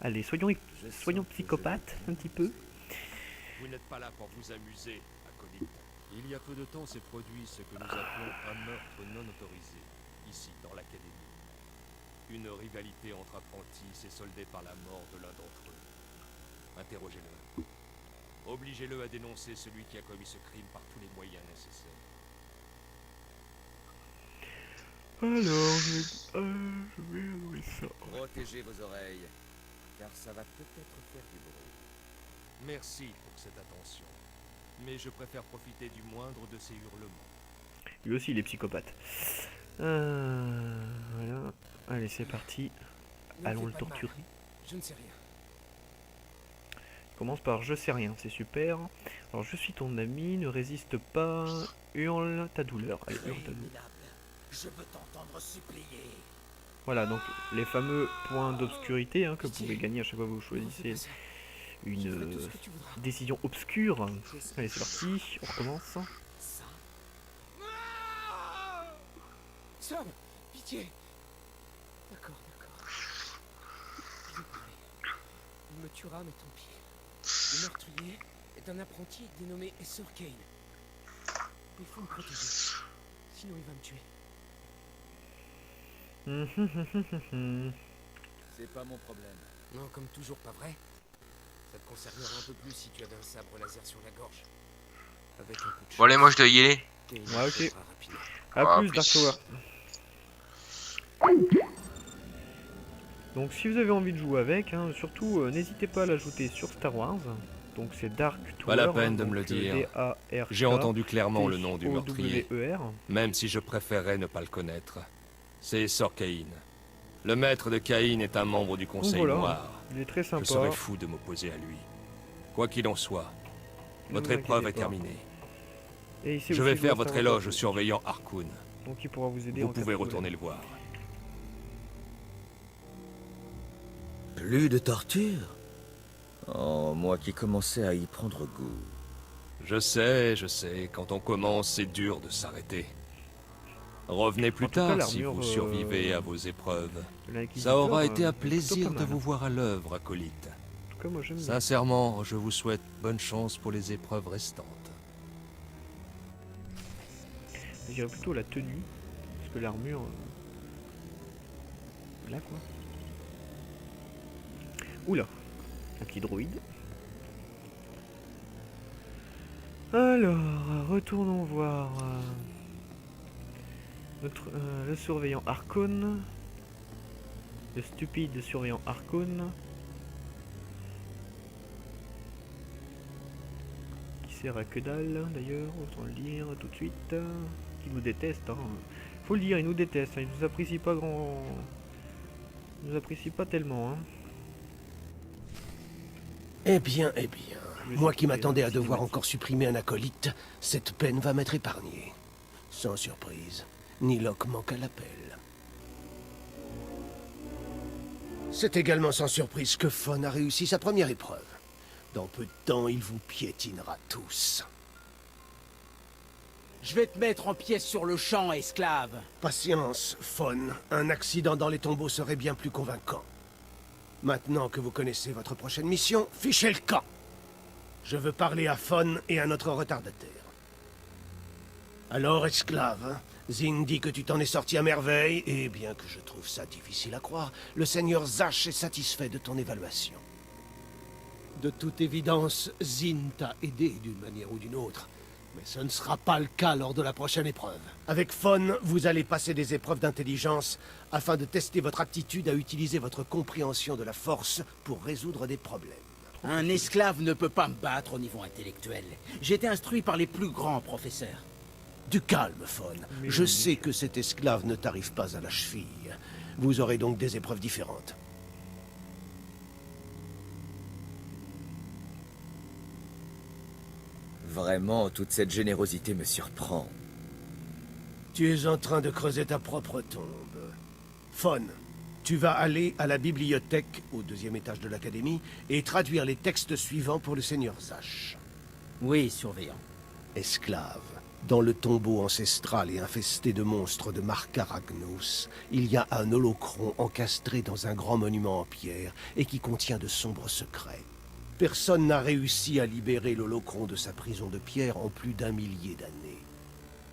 Allez, soyons psychopathes un petit peu. Vous n'êtes pas là pour vous amuser, acolyte. Il y a peu de temps s'est produit ce que nous appelons un meurtre non autorisé, ici dans l'académie. Une rivalité entre apprentis s'est soldée par la mort de l'un d'entre eux. Interrogez-le. Obligez-le à dénoncer celui qui a commis ce crime par tous les moyens nécessaires. Alors, je vais louer ça. Protégez vos oreilles, car ça va peut-être faire du bruit. Merci pour cette attention, mais je préfère profiter du moindre de ces hurlements. Lui aussi, il est psychopathe. Voilà. Allez, c'est parti. Ne Allons fais le pas de mal. torturer. Je ne sais rien. Commence par je sais rien, c'est super. Alors je suis ton ami, ne résiste pas, hurle ta douleur. Allez, hurle ta douleur. Je veux t'entendre supplier. Voilà, donc les fameux points d'obscurité hein, que vous pouvez gagner à chaque fois que vous choisissez une décision obscure. Allez, c'est parti, on recommence. Ça. Sam, pitié. D'accord. Je vais parler. Il me tuera, mais tant pis. Le meurtrier est un apprenti dénommé Esser Kane. Il faut me protéger. Sinon, il va me tuer. C'est pas mon problème. Non, comme toujours, pas vrai. Ça te concernerait un peu plus si tu avais un sabre laser sur la gorge. Avec un coup de Bon allez, moi je dois y aller. Ouais, ok. rapidement. A Ah, plus, Dark Tower. Donc si vous avez envie de jouer avec, hein, surtout n'hésitez pas à l'ajouter sur Star Wars. Donc c'est Dark Tower. Pas la peine hein, de me donc, le dire. D-A-R-K, J'ai entendu clairement le nom du meurtrier, T-O-W-E-R. même si je préférerais ne pas le connaître. C'est Sor Cain. Le maître de Cain est un membre du Conseil voilà. Noir. Il est très Je sympa. serais fou de m'opposer à lui. Quoi qu'il en soit, Ne votre vous épreuve est inquiétez pas. terminée. Et il sait Je aussi vais jouer faire à votre Star Wars. éloge au surveillant Harkoon. Donc il pourra vous aider Vous en cas pouvez de problème. retourner le voir. Plus de torture? Oh, moi qui commençais à y prendre goût. Je sais, quand on commence, c'est dur de s'arrêter. Revenez plus En tout cas, tard si l'armure, vous survivez à vos épreuves. de l'Inquisiteur, Ça aura été un est plutôt plaisir pas de mal. vous voir à l'œuvre, acolyte. En tout cas, moi j'aime bien. Sincèrement, je vous souhaite bonne chance pour les épreuves restantes. Je dirais plutôt la tenue. Parce que l'armure... Là quoi. Oula. Un petit droïde. Alors, retournons voir le surveillant Harkoon. Le stupide surveillant Harkoon. Qui sert à que dalle d'ailleurs, autant le dire tout de suite. Qui nous déteste, hein. Faut le dire, il nous déteste, hein. Il nous apprécie pas grand. Il nous apprécie pas tellement, hein. Eh bien. vais Moi qui supprimer m'attendais la à devoir cinématique. encore supprimer un acolyte, cette peine va m'être épargnée. Sans surprise, Nilok manque à l'appel. C'est également sans surprise que Fon a réussi sa première épreuve. Dans peu de temps, il vous piétinera tous. Je vais te mettre en pièces sur le champ, esclave. Patience, Fon. Un accident dans les tombeaux serait bien plus convaincant. Maintenant que vous connaissez votre prochaine mission, fichez le camp. Je veux parler à Fon et à notre retardataire. Alors, esclave, Zin dit que tu t'en es sorti à merveille, et bien que je trouve ça difficile à croire, le seigneur Zash est satisfait de ton évaluation. De toute évidence, Zin t'a aidé d'une manière ou d'une autre. Mais ce ne sera pas le cas lors de la prochaine épreuve. Avec Fon, vous allez passer des épreuves d'intelligence afin de tester votre aptitude à utiliser votre compréhension de la force pour résoudre des problèmes. Un esclave ne peut pas me battre au niveau intellectuel. J'ai été instruit par les plus grands professeurs. Du calme, Fon. Mais Je oui. sais que cet esclave ne t'arrive pas à la cheville. Vous aurez donc des épreuves différentes. Vraiment, toute cette générosité me surprend. Tu es en train de creuser ta propre tombe. Fon, tu vas aller à la bibliothèque, au 2e étage de l'académie, et traduire les textes suivants pour le seigneur Zash. Oui, surveillant. Esclave, dans le tombeau ancestral et infesté de monstres de Markaragnos, il y a un holocron encastré dans un grand monument en pierre et qui contient de sombres secrets. Personne n'a réussi à libérer l'holocron de sa prison de pierre en plus d'1 millier d'années.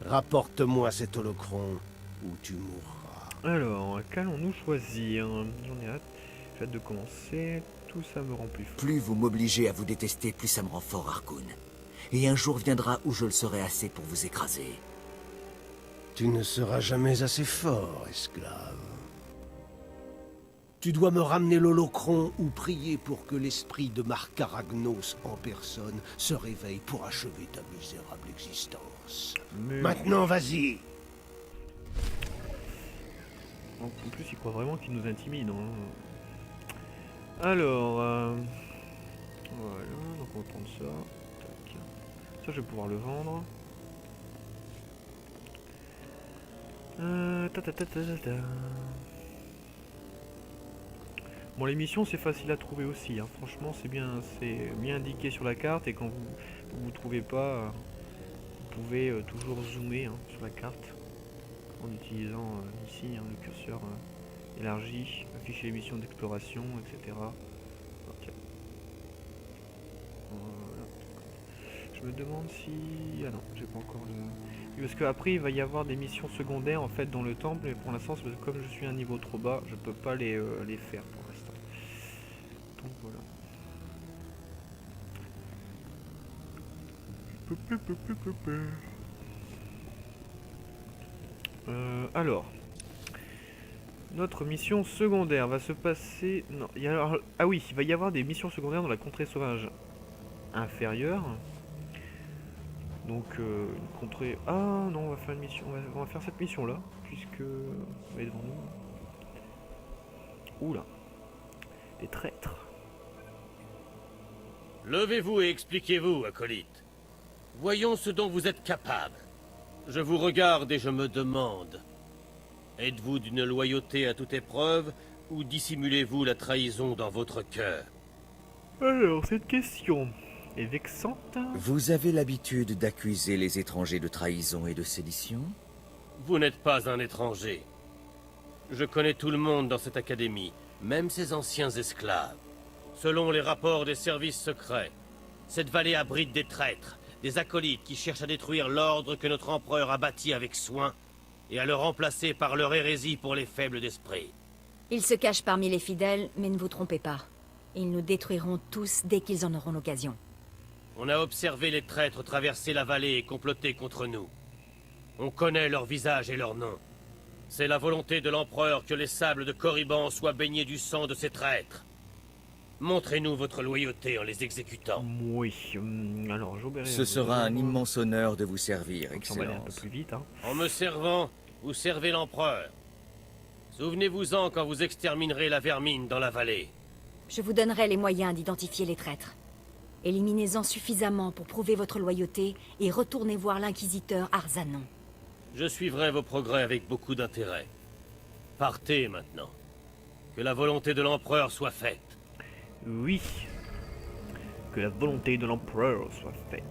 Rapporte-moi cet holocron ou tu mourras. Alors, qu'allons-nous choisir? J'en ai hâte. J'ai hâte de commencer. Tout ça me rend plus fort. Plus vous m'obligez à vous détester, plus ça me rend fort, Harkoon. Et un jour viendra où je le serai assez pour vous écraser. Tu ne seras jamais assez fort, esclave. Tu dois me ramener l'holocron ou prier pour que l'esprit de Markaragnos en personne se réveille pour achever ta misérable existence. Mais... Maintenant, vas-y. En plus, il croit vraiment qu'il nous intimide. Hein. Alors, Voilà, donc on va prendre ça. Tac. Ça, je vais pouvoir le vendre. Ta, ta, ta, ta, ta, ta. Bon, les missions c'est facile à trouver aussi, hein. Franchement c'est bien indiqué sur la carte et quand vous trouvez pas, vous pouvez toujours zoomer hein, sur la carte en utilisant ici hein, le curseur élargi, afficher les missions d'exploration, etc. Ok. Voilà. Je me demande si... Ah non, j'ai pas encore le... Parce qu'après il va y avoir des missions secondaires en fait dans le temple, mais pour l'instant comme je suis à un niveau trop bas, je peux pas les faire pour l'instant. Donc voilà. Alors, notre mission secondaire va se passer... Non, ah oui, il va y avoir des missions secondaires dans la contrée sauvage inférieure. Donc, une contrée... Ah non, on va faire une mission... On va faire cette mission là, puisque... Elle est devant nous. Oula. Des traîtres. Levez-vous et expliquez-vous, acolyte. Voyons ce dont vous êtes capable. Je vous regarde et je me demande. Êtes-vous d'une loyauté à toute épreuve, ou dissimulez-vous la trahison dans votre cœur? Alors, cette question est vexante. Vous avez l'habitude d'accuser les étrangers de trahison et de sédition? Vous n'êtes pas un étranger. Je connais tout le monde dans cette académie, même ses anciens esclaves. Selon les rapports des services secrets, cette vallée abrite des traîtres, des acolytes qui cherchent à détruire l'ordre que notre empereur a bâti avec soin et à le remplacer par leur hérésie pour les faibles d'esprit. Ils se cachent parmi les fidèles, mais ne vous trompez pas. Ils nous détruiront tous dès qu'ils en auront l'occasion. On a observé les traîtres traverser la vallée et comploter contre nous. On connaît leurs visages et leurs noms. C'est la volonté de l'empereur que les sables de Corriban soient baignés du sang de ces traîtres. Montrez-nous votre loyauté en les exécutant. Oui, alors j'obéirai. Ce sera un immense honneur de vous servir, On va aller un peu Excellence. plus vite, hein. En me servant, vous servez l'empereur. Souvenez-vous-en quand vous exterminerez la vermine dans la vallée. Je vous donnerai les moyens d'identifier les traîtres. Éliminez-en suffisamment pour prouver votre loyauté et retournez voir l'inquisiteur Arzanon. Je suivrai vos progrès avec beaucoup d'intérêt. Partez maintenant. Que la volonté de l'empereur soit faite. Oui. Que la volonté de l'empereur soit faite.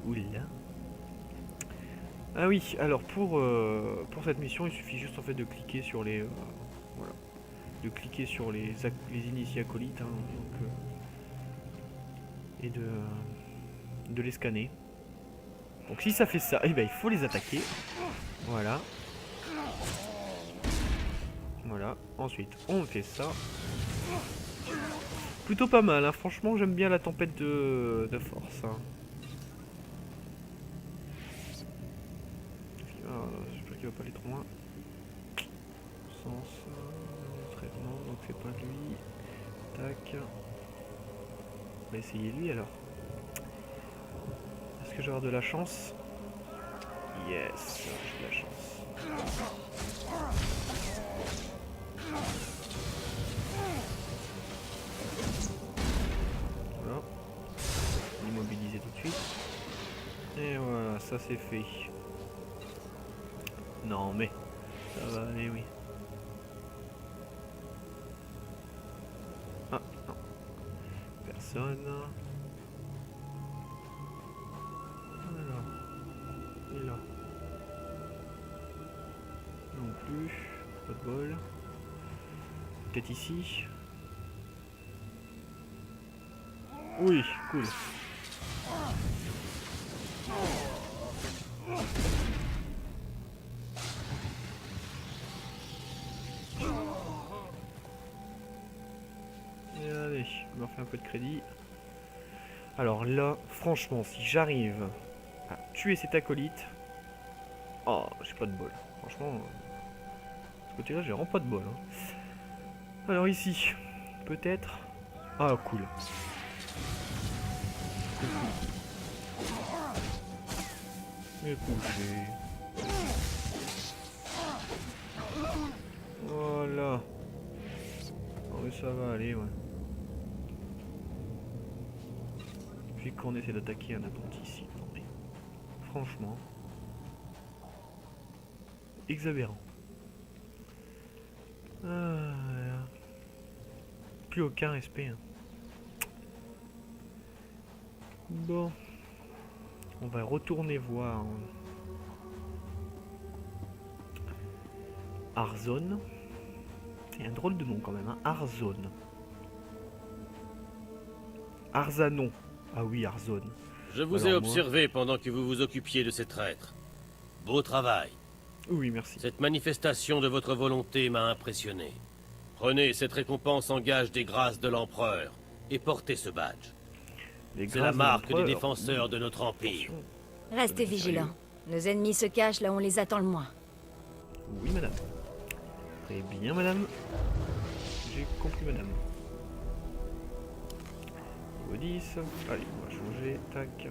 Oula. Ah oui, alors pour cette mission, il suffit juste en fait de cliquer sur les... voilà. De cliquer sur les initiés acolytes, hein, donc, et de les scanner. Donc si ça fait ça, eh ben, il faut les attaquer. Voilà. Voilà. Ensuite, on fait ça. Plutôt pas mal, hein. Franchement, j'aime bien la tempête de force. Hein. J'espère qu'il va pas aller trop loin. Sens traitement, donc c'est pas lui. Tac. On va essayer lui alors. Est-ce que je vais avoir de la chance? Yes, j'ai de la chance. Voilà. Immobiliser tout de suite. Et voilà, ça c'est fait. Non mais, ça va aller, oui. Ah, non. Personne. Alors. Et là. Non plus. Pas de bol. Peut-être ici. Oui, cool. Et allez, je me refais un peu de crédit. Alors là, franchement, si j'arrive à tuer cet acolyte... Oh, j'ai pas de bol. Franchement, de ce côté-là, j'ai vraiment pas de bol. Hein. Alors ici, peut-être... Ah, cool. Écoutez. Voilà. On va ça va aller, ouais. Puis qu'on essaie d'attaquer un apprenti ici. Non, mais franchement, exabérant. Voilà. Plus aucun respect. Hein. Bon, on va retourner voir Arzon. C'est un drôle de nom quand même, hein. Arzon. Arzanon. Ah oui, Arzon. Je vous ai observé pendant que vous vous occupiez de ces traîtres. Beau travail. Oui, merci. Cette manifestation de votre volonté m'a impressionné. Prenez cette récompense en gage des grâces de l'empereur et portez ce badge. C'est la marque des défenseurs de notre empire. Restez vigilants. Nos ennemis se cachent là où on les attend le moins. Oui, madame. Très bien, madame. J'ai compris, madame. Niveau 10. Allez, on va changer. Tac.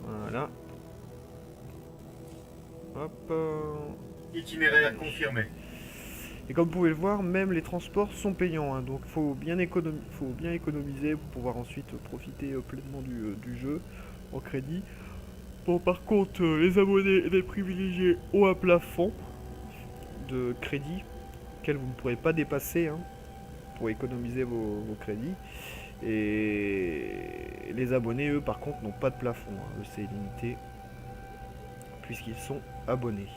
Voilà. Hop. Itinéraire confirmé. Et comme vous pouvez le voir, même les transports sont payants. Hein, donc faut bien économiser pour pouvoir ensuite profiter pleinement du jeu en crédit. Bon, par contre, les abonnés et les privilégiés ont un plafond de crédit auquel vous ne pourrez pas dépasser hein, pour économiser vos crédits. Et les abonnés, eux, par contre, n'ont pas de plafond. Hein. Eux, c'est limité puisqu'ils sont abonnés.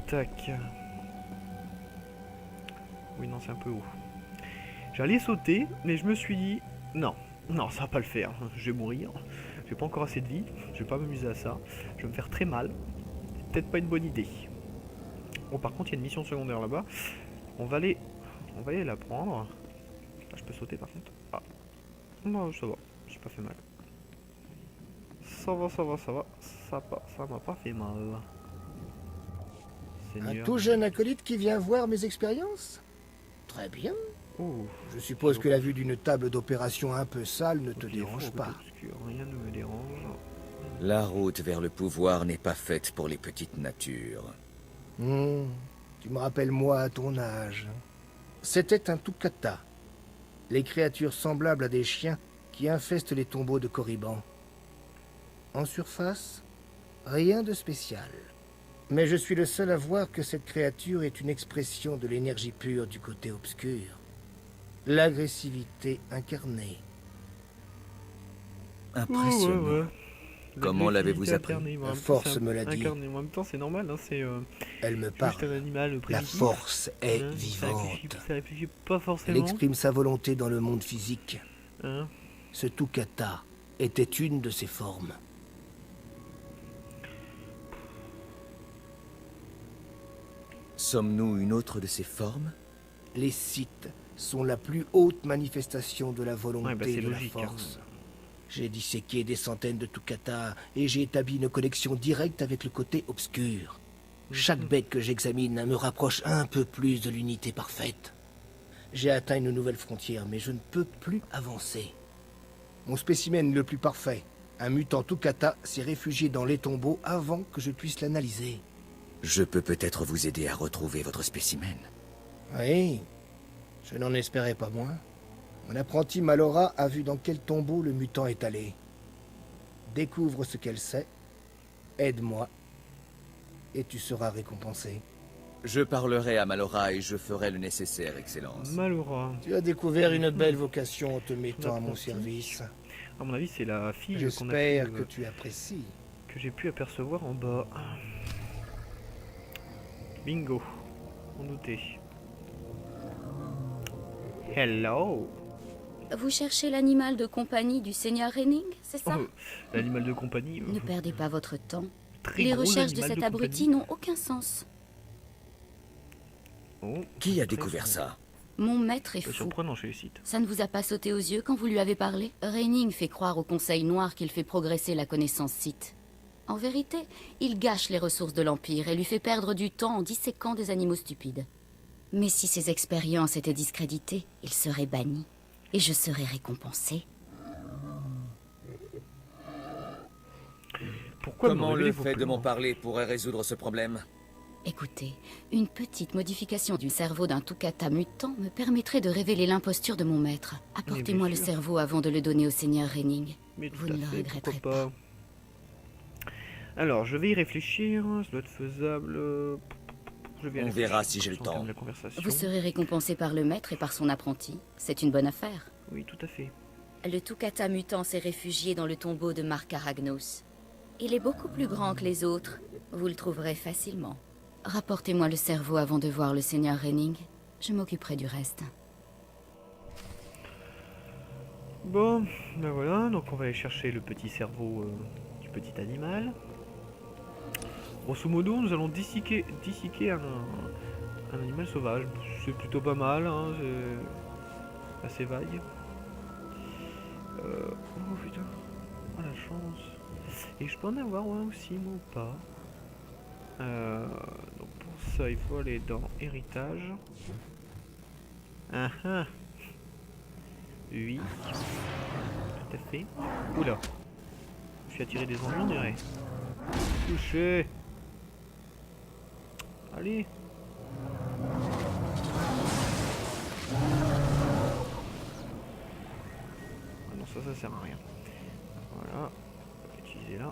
Tac. Oui, non, c'est un peu haut. J'allais sauter, mais je me suis dit, non, ça va pas le faire. Je vais mourir. J'ai pas encore assez de vie. Je vais pas m'amuser à ça. Je vais me faire très mal. C'est peut-être pas une bonne idée. Bon, par contre, il y a une mission secondaire là-bas. On va aller la prendre. Ah, je peux sauter par contre. Ah. Non, ça va. J'ai pas fait mal. Ça va. Ça m'a pas fait mal. Un tout jeune acolyte qui vient voir mes expériences? Très bien. Oh, je suppose que la vue d'une table d'opération un peu sale ne te dérange pas. Rien ne me dérange. La route vers le pouvoir n'est pas faite pour les petites natures. Tu me rappelles moi à ton âge. C'était un Tukata. Les créatures semblables à des chiens qui infestent les tombeaux de Korriban. En surface, rien de spécial. Mais je suis le seul à voir que cette créature est une expression de l'énergie pure du côté obscur. L'agressivité incarnée. Impressionnant. Ouais. Comment l'avez-vous appris? La force me l'a dit. En même temps, c'est normal, hein, c'est... Elle me parle. Un animal la force est vivante. Ça réfléchit pas forcément. Elle exprime sa volonté dans le monde physique. Hein? Ce Tukata était une de ses formes. Sommes-nous une autre de ces formes? Les Sith sont la plus haute manifestation de la volonté de logique, la force. Hein. J'ai disséqué des centaines de Tukata et j'ai établi une connexion directe avec le côté obscur. Chaque bête que j'examine me rapproche un peu plus de l'unité parfaite. J'ai atteint une nouvelle frontière, mais je ne peux plus avancer. Mon spécimen le plus parfait, un mutant Tukata, s'est réfugié dans les tombeaux avant que je puisse l'analyser. Je peux peut-être vous aider à retrouver votre spécimen. Oui, je n'en espérais pas moins. Mon apprenti Malora a vu dans quel tombeau le mutant est allé. Découvre ce qu'elle sait, aide-moi, et tu seras récompensé. Je parlerai à Malora et je ferai le nécessaire, Excellence. Malora. Tu as découvert une belle vocation en te mettant à mon service. À mon avis, c'est la fille qu'on a J'espère que tu apprécies. Que j'ai pu apercevoir en bas. Bingo. On doutait. Hello. Vous cherchez l'animal de compagnie du seigneur Renning, c'est ça? L'animal de compagnie. Ne perdez pas votre temps. Très Les gros recherches de animal cet abruti n'ont aucun sens. Qui a découvert ça? Mon maître est fou. Surprenant chez les Sith. Ça ne vous a pas sauté aux yeux quand vous lui avez parlé? Renning fait croire au Conseil Noir qu'il fait progresser la connaissance Sith. En vérité, il gâche les ressources de l'Empire et lui fait perdre du temps en disséquant des animaux stupides. Mais si ses expériences étaient discréditées, il serait banni. Et je serais récompensé. Pourquoi me Comment révéler le vos fait de plans? m'en parler pourrait résoudre ce problème? Écoutez, une petite modification du cerveau d'un Tukata mutant me permettrait de révéler l'imposture de mon maître. Apportez-moi le sûr. cerveau avant de le donner au seigneur Renning. Mais Vous tout à ne le fait, regretterez pourquoi pas. Alors, je vais y réfléchir, ça doit être faisable. Je vais y On réfléchir verra si j'ai le en termes temps. de la conversation. Vous serez récompensé par le maître et par son apprenti. C'est une bonne affaire. Oui, tout à fait. Le Tukata mutant s'est réfugié dans le tombeau de Mark Aragnos. Il est beaucoup plus grand que les autres. Vous le trouverez facilement. Rapportez-moi le cerveau avant de voir le seigneur Renning. Je m'occuperai du reste. Bon, ben voilà, donc on va aller chercher le petit cerveau du petit animal. Grosso modo, nous allons disséquer un animal sauvage. C'est plutôt pas mal, hein, c'est assez vague. Oh putain, oh la chance. Et je peux en avoir un aussi, moi ou pas. Donc pour ça, il faut aller dans héritage. Ah ah. Oui. Tout à fait. Oula. Je suis attiré des ennuis, on dirait. Touché. Allez. Ah non, ça sert à rien. Voilà. On va l'utiliser là.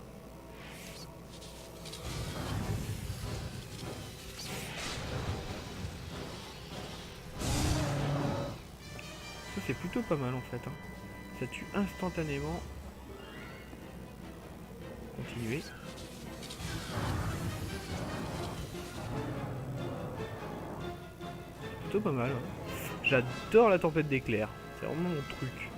Ça c'est plutôt pas mal en fait. Hein. Ça tue instantanément. Continuez. Plutôt pas mal. Hein. J'adore la tempête d'éclairs. C'est vraiment mon truc.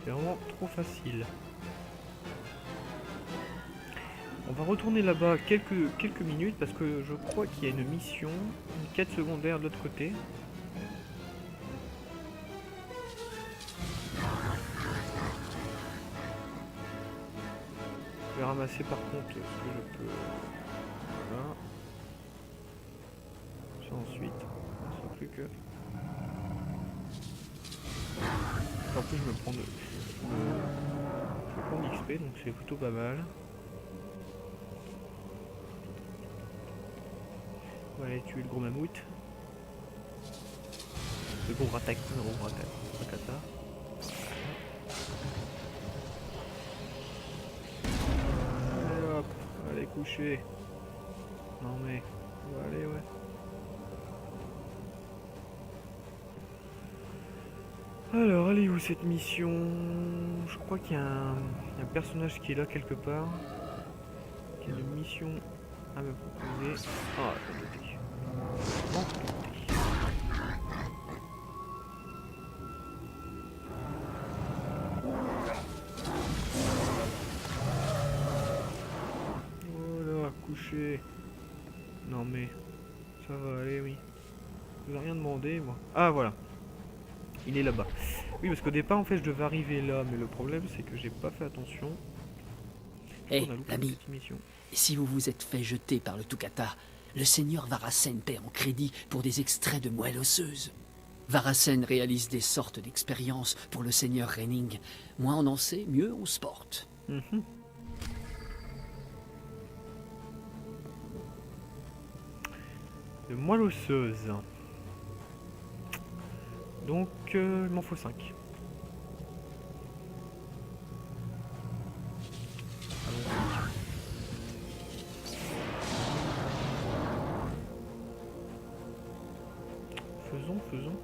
C'est vraiment trop facile. On va retourner là-bas quelques minutes parce que je crois qu'il y a une mission, une quête secondaire de l'autre côté. Je vais ramasser par contre ce que je peux. Voilà. Ça ensuite. Sans plus que. En plus je me prends d'XP donc c'est plutôt pas mal. On va aller tuer le gros mammouth. Le gros ratata. Allez hop, allez coucher. Non mais, on va aller ouais. Alors, elle est où cette mission? Je crois qu'il y a un personnage qui est là quelque part. Qui a une mission à me proposer. Ah, attendez. Bon. Voilà, couché. Non mais, ça va aller, oui. Je vous ai rien demandé, moi. Ah, voilà. Il est là-bas. Oui, parce qu'au départ, en fait, je devais arriver là, mais le problème, c'est que j'ai pas fait attention. Hé, l'ami, si vous vous êtes fait jeter par le Tukata, le seigneur Varasen paie en crédit pour des extraits de moelle osseuse. Varasen réalise des sortes d'expériences pour le seigneur Renning. Moins on en sait, mieux on se porte. De moelle osseuse. Donc, il m'en faut 5. Faisons.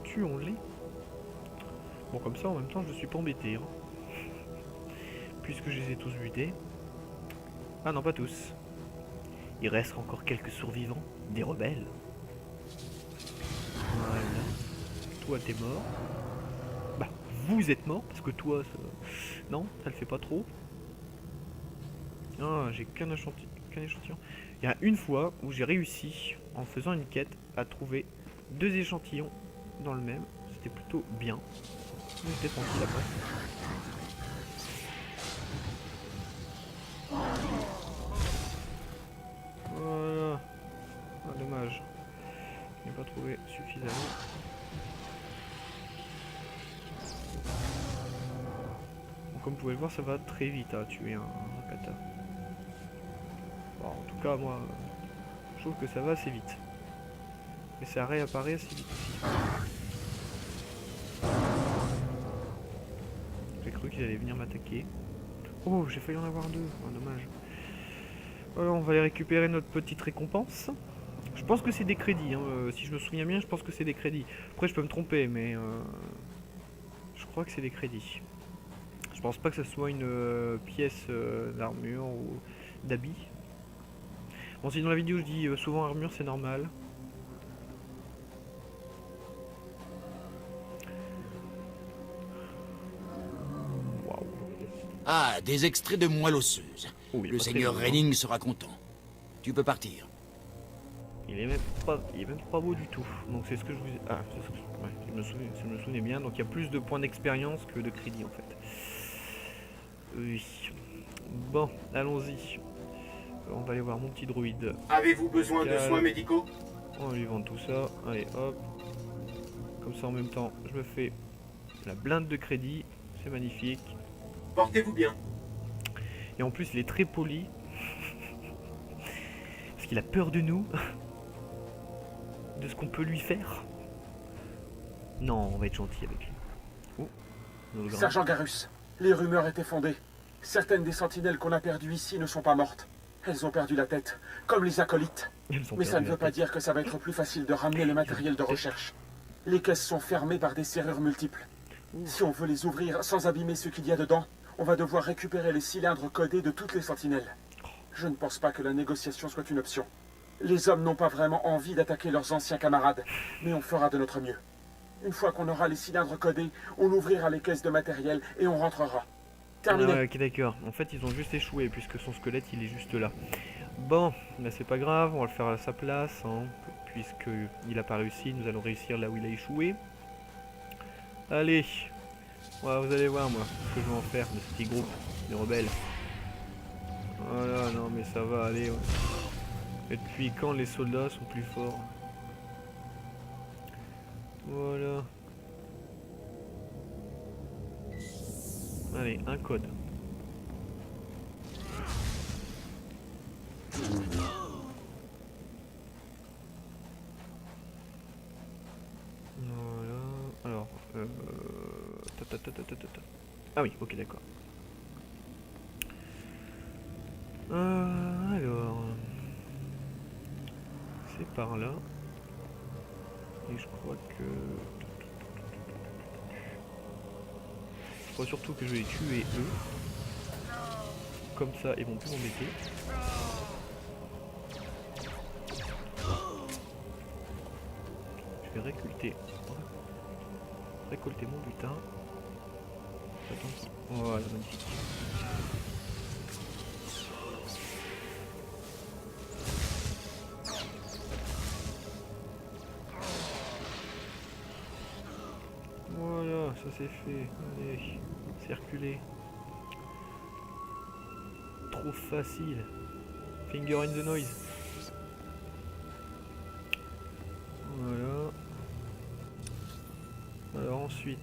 Tuons-les. Bon, comme ça, en même temps, je suis pas embêté. Hein. Puisque je les ai tous butés. Ah non, pas tous. Il reste encore quelques survivants, des rebelles. Voilà. Toi, t'es mort. Bah, vous êtes mort, parce que toi, ça... non, ça le fait pas trop. Ah, j'ai qu'un échantillon. Il y a une fois où j'ai réussi, en faisant une quête, à trouver 2 échantillons dans le même. C'était plutôt bien. J'étais tranquille après. Donc, comme vous pouvez le voir, ça va très vite à tuer un Rakata. Bon, en tout cas, moi, je trouve que ça va assez vite. Mais ça réapparaît assez vite aussi. J'ai cru qu'il allait venir m'attaquer. Oh, j'ai failli en avoir deux. Ah, dommage. Alors, on va aller récupérer notre petite récompense. Je pense que c'est des crédits. Hein. Si je me souviens bien, je pense que c'est des crédits. Après, je peux me tromper, mais je crois que c'est des crédits. Je pense pas que ce soit une pièce d'armure ou d'habit. Bon, si dans la vidéo je dis souvent armure, c'est normal. Waouh. Ah, des extraits de moelle osseuse. Oh, il est le pas seigneur très beau, hein. Renning sera content. Tu peux partir. Il est même pas beau du tout. Donc c'est ce que je vous ai... Ah, c'est ce que ouais, je me souvenais bien. Donc il y a plus de points d'expérience que de crédit en fait. Oui. Bon, allons-y. On va aller voir mon petit druide. Avez-vous besoin de soins médicaux? On va lui vendre tout ça. Allez, hop. Comme ça en même temps, je me fais la blinde de crédit. C'est magnifique. Portez-vous bien. Et en plus, il est très poli. Parce qu'il a peur de nous. De ce qu'on peut lui faire. Non, on va être gentil avec lui. Oh, Sergent Garrus, les rumeurs étaient fondées. Certaines des sentinelles qu'on a perdues ici ne sont pas mortes. Elles ont perdu la tête, comme les acolytes. Mais ça ne veut pas dire que ça va être plus facile de ramener le matériel de recherche. Les caisses sont fermées par des serrures multiples. Si on veut les ouvrir sans abîmer ce qu'il y a dedans, on va devoir récupérer les cylindres codés de toutes les sentinelles. Je ne pense pas que la négociation soit une option. Les hommes n'ont pas vraiment envie d'attaquer leurs anciens camarades, mais on fera de notre mieux. Une fois qu'on aura les cylindres codés, on ouvrira les caisses de matériel et on rentrera. Terminé. Ah ouais, ok, d'accord. En fait, ils ont juste échoué puisque son squelette il est juste là. Bon, là c'est pas grave, on va le faire à sa place, hein, puisque il a pas réussi, nous allons réussir là où il a échoué. Allez, ouais, vous allez voir moi ce que je vais en faire de ce petit groupe de rebelles. Voilà, non mais ça va aller. Ouais. Et depuis quand les soldats sont plus forts? Voilà. Allez, un code. Voilà. Alors, ah oui, ok, d'accord. Alors, c'est par là. Et je crois que... Je crois surtout que je vais les tuer eux. Comme ça, ils vont plus m'embêter. Je vais récolter mon butin. Voilà, magnifique. Voilà, ça c'est fait. Allez, circuler. Trop facile. Finger in the noise. Voilà. Alors ensuite.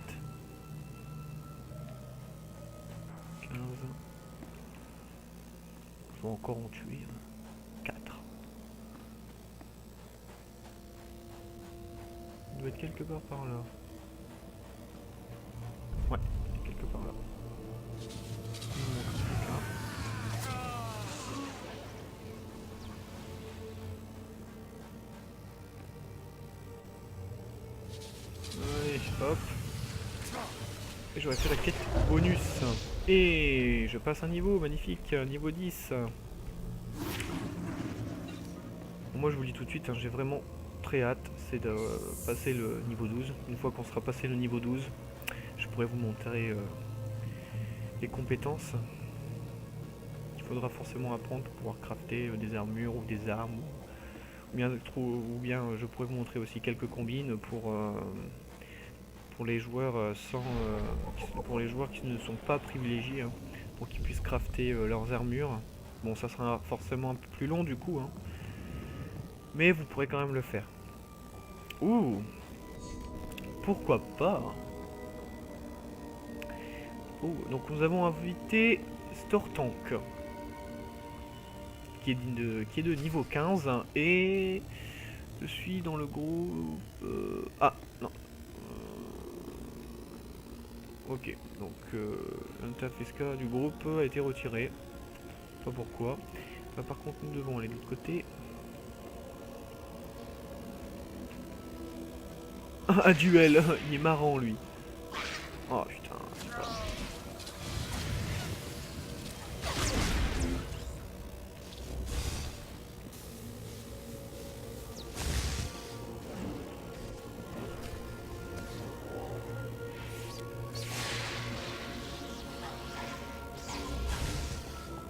15. Faut encore en tuer. 4. Il doit être quelque part par là. Ouais, quelque part là. Allez, hop. Et j'aurais fait la quête bonus. Et je passe un niveau, magnifique, niveau 10. Bon, moi je vous le dis tout de suite, hein, j'ai vraiment très hâte, c'est de passer le niveau 12. Une fois qu'on sera passé le niveau 12, je pourrais vous montrer les compétences qu'il faudra forcément apprendre pour pouvoir crafter des armures ou des armes. Ou bien je pourrais vous montrer aussi quelques combines pour les joueurs pour les joueurs qui ne sont pas privilégiés, hein, pour qu'ils puissent crafter leurs armures. Bon, ça sera forcément un peu plus long du coup, hein, mais vous pourrez quand même le faire. Ouh, pourquoi pas? Oh, donc nous avons invité Stortank, qui est de niveau 15, et je suis dans le groupe... Ah, non. Ok, donc l'interfesca du groupe a été retiré. Pas pourquoi. Bah, par contre, nous devons aller de l'autre côté. Un duel, il est marrant lui. Oh putain, c'est pas...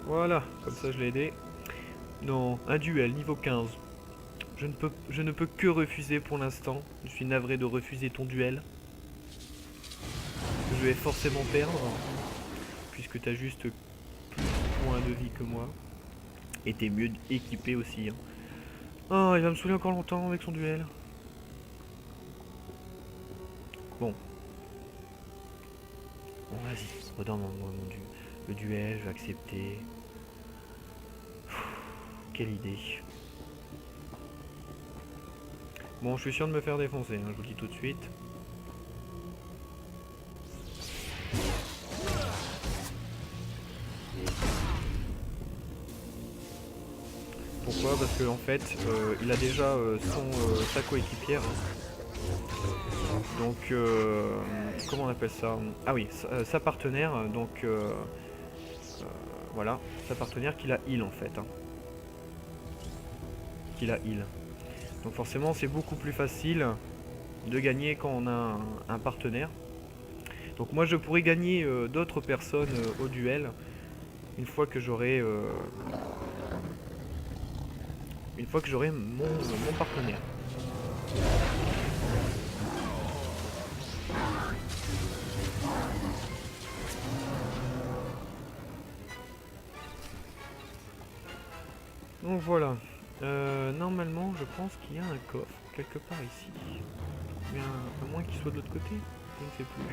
Voilà, comme ça je l'ai aidé. Non, un duel, niveau 15. Je ne peux que refuser pour l'instant. Je suis navré de refuser ton duel. Je vais forcément perdre. Puisque tu as juste plus de points de vie que moi. Et t'es mieux équipé aussi. Hein. Oh, il va me saouler encore longtemps avec son duel. Bon. Bon, vas-y, redonne-moi le duel, je vais accepter. Quelle idée. Bon, je suis sûr de me faire défoncer, hein, je vous le dis tout de suite. Pourquoi? Parce qu'en fait, il a déjà sa coéquipière. Donc, comment on appelle ça? Ah oui, sa partenaire, donc... voilà, sa partenaire qu'il a heal en fait. Hein. Qu'il a heal. Donc forcément c'est beaucoup plus facile de gagner quand on a un partenaire. Donc moi je pourrais gagner d'autres personnes au duel une fois que j'aurai mon partenaire. Donc voilà. Normalement, je pense qu'il y a un coffre quelque part ici. Mais à moins qu'il soit de l'autre côté, je ne sais plus.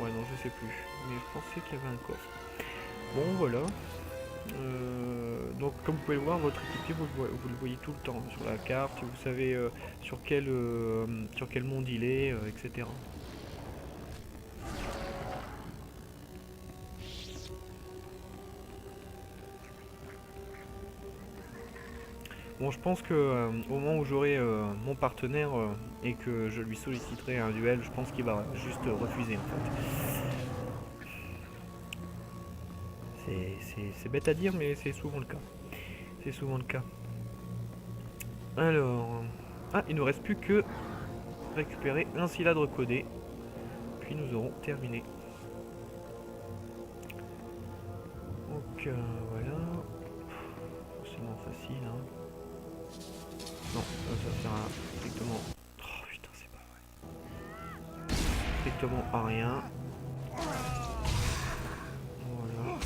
Ouais, non, je sais plus. Mais je pensais qu'il y avait un coffre. Bon, voilà. Donc, comme vous pouvez le voir, votre équipier, vous le voyez tout le temps sur la carte. Vous savez sur quel monde il est, etc. Bon, je pense que au moment où j'aurai mon partenaire et que je lui solliciterai un duel, je pense qu'il va juste refuser en fait. C'est bête à dire, mais c'est souvent le cas. C'est souvent le cas. Alors... Ah, il ne nous reste plus que récupérer un cylindre codé. Puis nous aurons terminé. Donc voilà. Forcément facile, hein. Non, ça sert à strictement... Oh putain, c'est pas vrai. Strictement à rien. Voilà.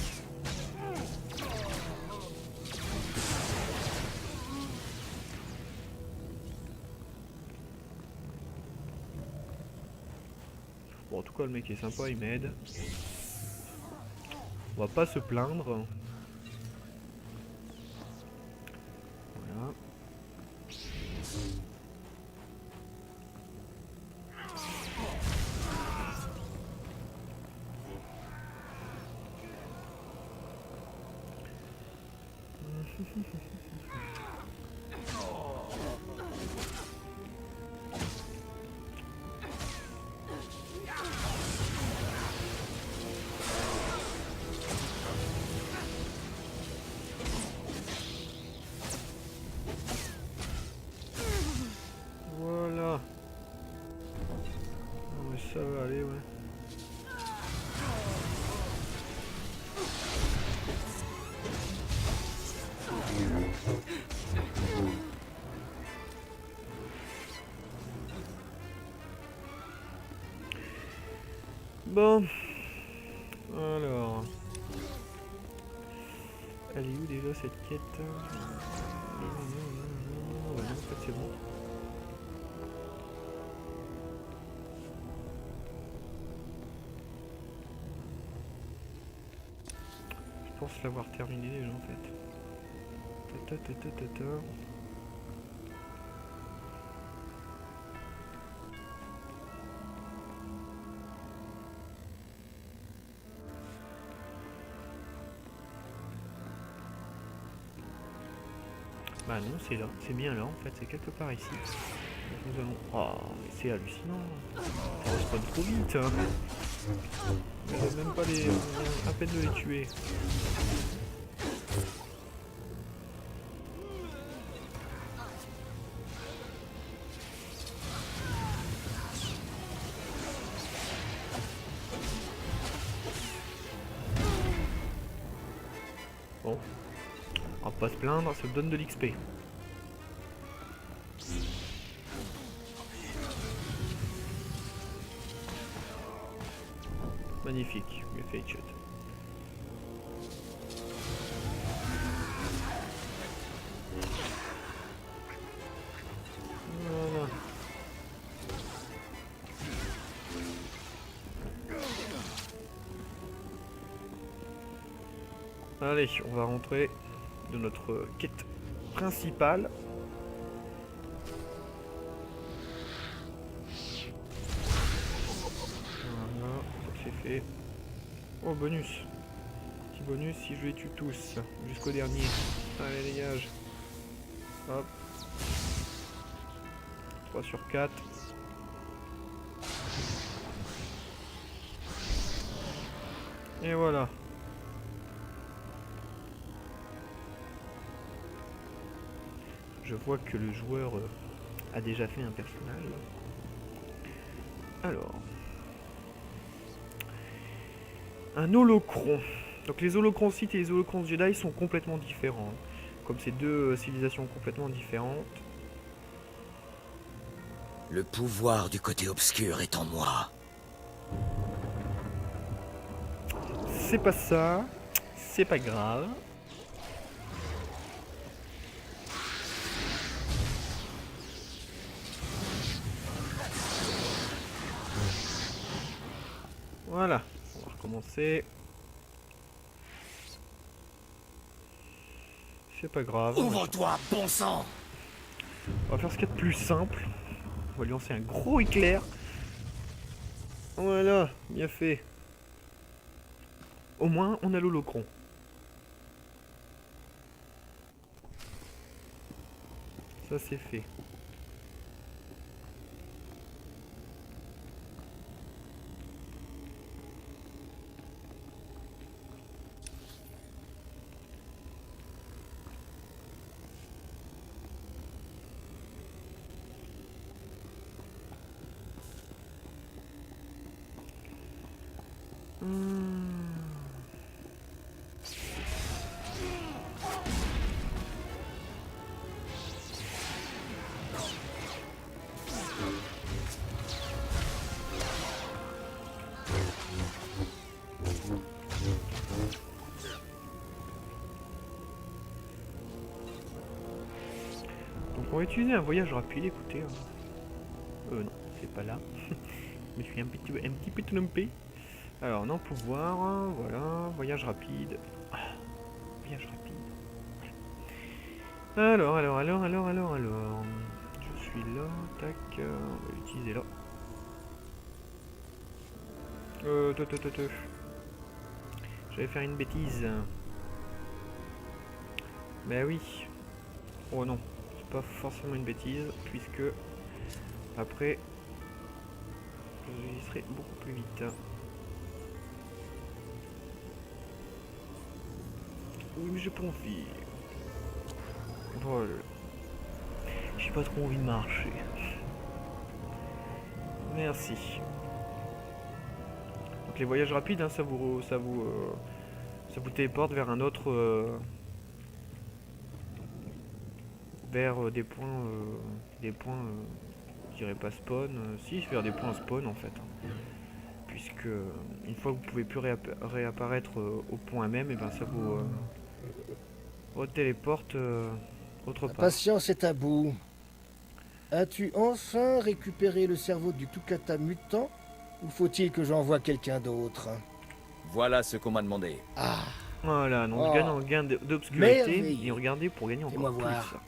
Bon, en tout cas, le mec est sympa, il m'aide. On va pas se plaindre. Voilà. Voilà. Non mais ça va aller, ouais. Bon, alors, elle est où déjà cette quête? Ouais, en fait c'est bon. pense l'avoir terminé déjà en fait. Bah non, c'est là, c'est bien là en fait, c'est quelque part ici. Nous allons... Oh, mais c'est hallucinant. Ça respawn trop vite. Même pas les... à peine de les tuer. Bon. On va pas se plaindre, ça donne de l'XP. Magnifique, bien fait headshot. Voilà. Allez, on va rentrer de notre quête principale. Voilà, c'est fait. Oh, bonus. Petit bonus si je les tue tous, jusqu'au dernier. Allez, dégage. Hop. 3 sur 4. Et voilà. Je vois que le joueur a déjà fait un personnage. Alors. Un holocron. Donc les holocrons Sith et les holocrons Jedi sont complètement différents. Comme ces deux civilisations complètement différentes. Le pouvoir du côté obscur est en moi. C'est pas ça. C'est pas grave. Voilà, on va recommencer. C'est pas grave. Ouvre-toi, bon sang! On va faire ce qu'il y a de plus simple. On va lui lancer un gros éclair. Voilà, bien fait. Au moins, on a l'holocron. Ça, c'est fait. Donc on va utiliser un voyage rapide, écoutez. Non, c'est pas là. Je me suis un petit peu trompé. Alors, non, pouvoir, voilà, voyage rapide. Voyage rapide. Alors. Je suis là, tac, on va l'utiliser là. J'allais faire une bêtise. Ben oui. Oh non, c'est pas forcément une bêtise, puisque après, j'y serai beaucoup plus vite. Oui, mais j'ai pas envie. Voilà. J'ai pas trop envie de marcher. Merci. Donc les voyages rapides, hein, ça vous téléporte vers un autre, vers des points, je dirais pas spawn, si, vers des points spawn en fait. Puisque une fois que vous pouvez plus réapparaître au point même, et ben ça vous téléporte autre part. Patience est à bout. As-tu enfin récupéré le cerveau du Tukata mutant, ou faut-il que j'envoie quelqu'un d'autre? Voilà ce qu'on m'a demandé. Ah, Voilà, donc je gagne en gain d'obscurité. merveilleux. Et regardez pour gagner Fais-moi encore voir. plus.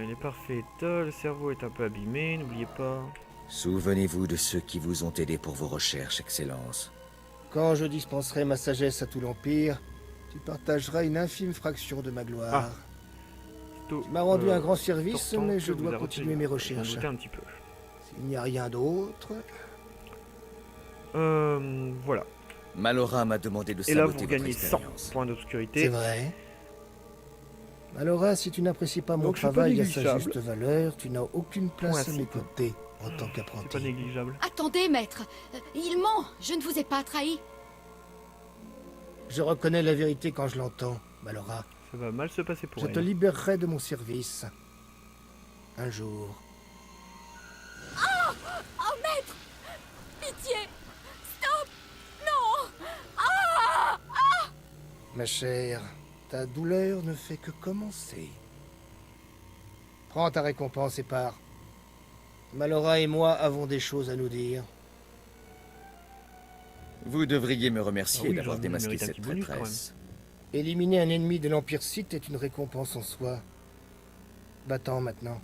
Il est parfait. Le cerveau est un peu abîmé, n'oubliez pas. Souvenez-vous de ceux qui vous ont aidé pour vos recherches, Excellence. Quand je dispenserai ma sagesse à tout l'Empire, tu partageras une infime fraction de ma gloire. Tu m'as rendu un grand service, mais je dois continuer mes recherches. Un petit peu. S'il n'y a rien d'autre... Voilà. Malora m'a demandé de Et là, saboter vous votre gagnez 100 expérience. points d'obscurité. C'est vrai. Alors, si tu n'apprécies pas mon Donc, c'est pas travail à sa négligeable. juste valeur, tu n'as aucune place à Point mes six. côtés en tant C'est qu'apprenti. pas négligeable. Attendez, maître. Il ment. Je ne vous ai pas trahi. Je reconnais la vérité quand je l'entends, Malora. Ça va mal se passer pour Je elle. te libérerai de mon service. Un jour. Oh, oh, maître. Pitié. Stop. Non. Ah, ah. Ma chère, ta douleur ne fait que commencer. Prends ta récompense et pars. Malora et moi avons des choses à nous dire. Vous devriez me remercier Ah oui, d'avoir j'aurais démasqué mérité un cette petit bonus, quand traîtresse. Éliminer un ennemi de l'Empire Sith est une récompense en soi. Va-t'en maintenant.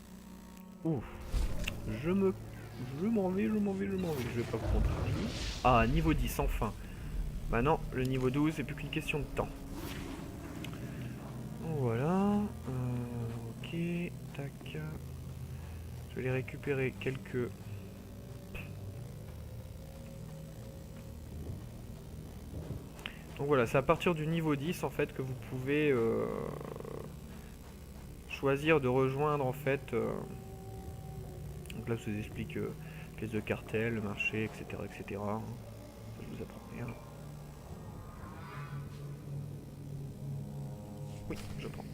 Ouh. Je m'en vais. Je vais pas vous contrarier. Ah, niveau 10, enfin. Bah non, le niveau 12, c'est plus qu'une question de temps. Donc voilà. Ok. Tac. Je vais les récupérer quelques... Donc voilà, c'est à partir du niveau 10 en fait que vous pouvez choisir de rejoindre en fait. Donc là, je vous explique pièces de cartel, le marché, etc. etc. Ça, je vous apprends rien. Oui, je prends.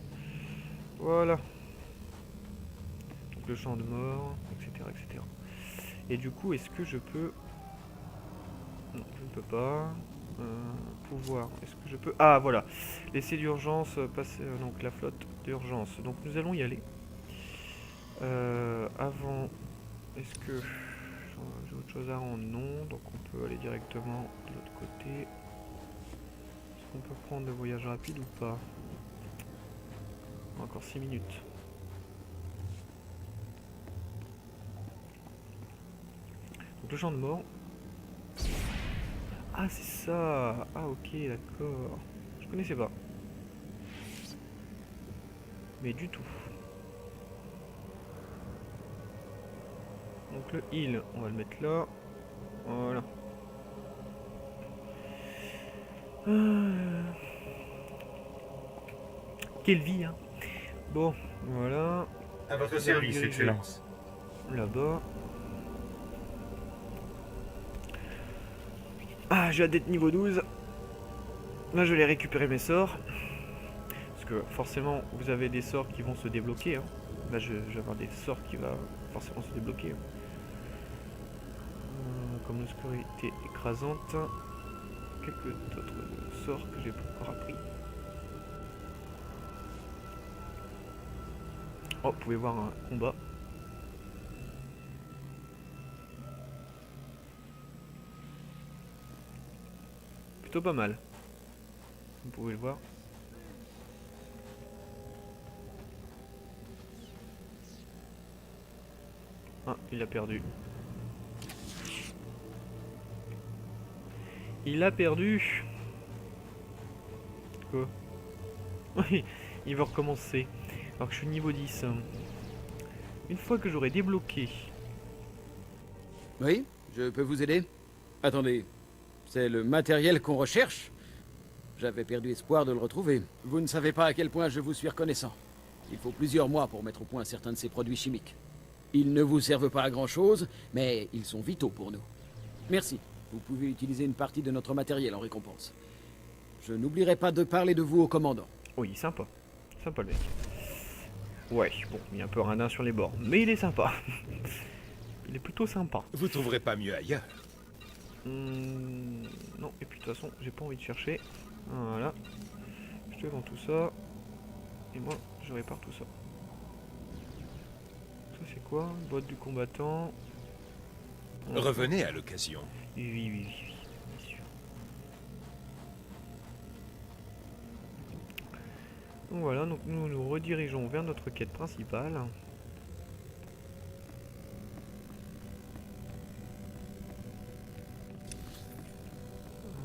Voilà. Donc le champ de mort, etc. etc. Et du coup, est-ce que je peux... Non, je ne peux pas. Pouvoir, est-ce que je peux... Ah, voilà. Laisser d'urgence, passer... donc la flotte d'urgence. Donc nous allons y aller. Avant... Est-ce que... j'ai autre chose à rendre? Non. Donc on peut aller directement de l'autre côté. Est-ce qu'on peut prendre le voyage rapide ou pas? Encore 6 minutes. Donc le champ de mort. Ah, c'est ça. Ah, ok, d'accord. Je connaissais pas. Mais du tout. Donc le heal, on va le mettre là. Voilà. Quelle vie, hein. Bon, voilà. À votre service, Diriger Excellence. Là-bas. Ah, j'ai hâte d'être niveau 12. Là, je vais récupérer mes sorts. Parce que forcément, vous avez des sorts qui vont se débloquer. Hein. Là, je vais avoir des sorts qui vont forcément se débloquer. Hein. Comme l'obscurité écrasante. Quelques autres sorts que j'ai pas encore appris. Oh, vous pouvez voir un combat. Plutôt pas mal. Vous pouvez le voir. Ah, il a perdu. Il a perdu. Quoi? Oui, il veut recommencer. Alors que je suis niveau 10. Une fois que j'aurai débloqué... Oui, je peux vous aider? Attendez, c'est le matériel qu'on recherche? J'avais perdu espoir de le retrouver. Vous ne savez pas à quel point je vous suis reconnaissant. Il faut plusieurs mois pour mettre au point certains de ces produits chimiques. Ils ne vous servent pas à grand-chose, mais ils sont vitaux pour nous. Merci. Vous pouvez utiliser une partie de notre matériel en récompense. Je n'oublierai pas de parler de vous au commandant. Oui, sympa. Sympa le mec. Ouais, bon, il est un peu radin sur les bords, mais il est sympa. Il est plutôt sympa. Vous trouverez pas mieux ailleurs. Non, et puis de toute façon, j'ai pas envie de chercher. Voilà. Je te vends tout ça. Et moi, je répare tout ça. Ça, c'est quoi? Boîte du combattant. Revenez à l'occasion. Oui, bien sûr. Voilà, donc nous nous redirigeons vers notre quête principale.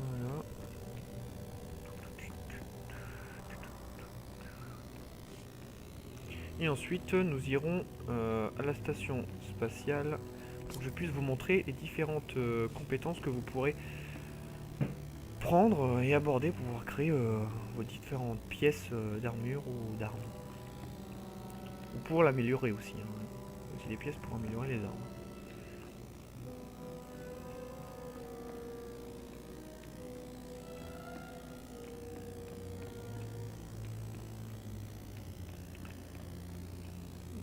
Voilà. Et ensuite, nous irons à la station spatiale pour que je puisse vous montrer les différentes compétences que vous pourrez prendre et aborder pour pouvoir créer vos différentes pièces d'armure ou d'armes. Ou pour l'améliorer aussi. Hein. Aussi des pièces pour améliorer les armes.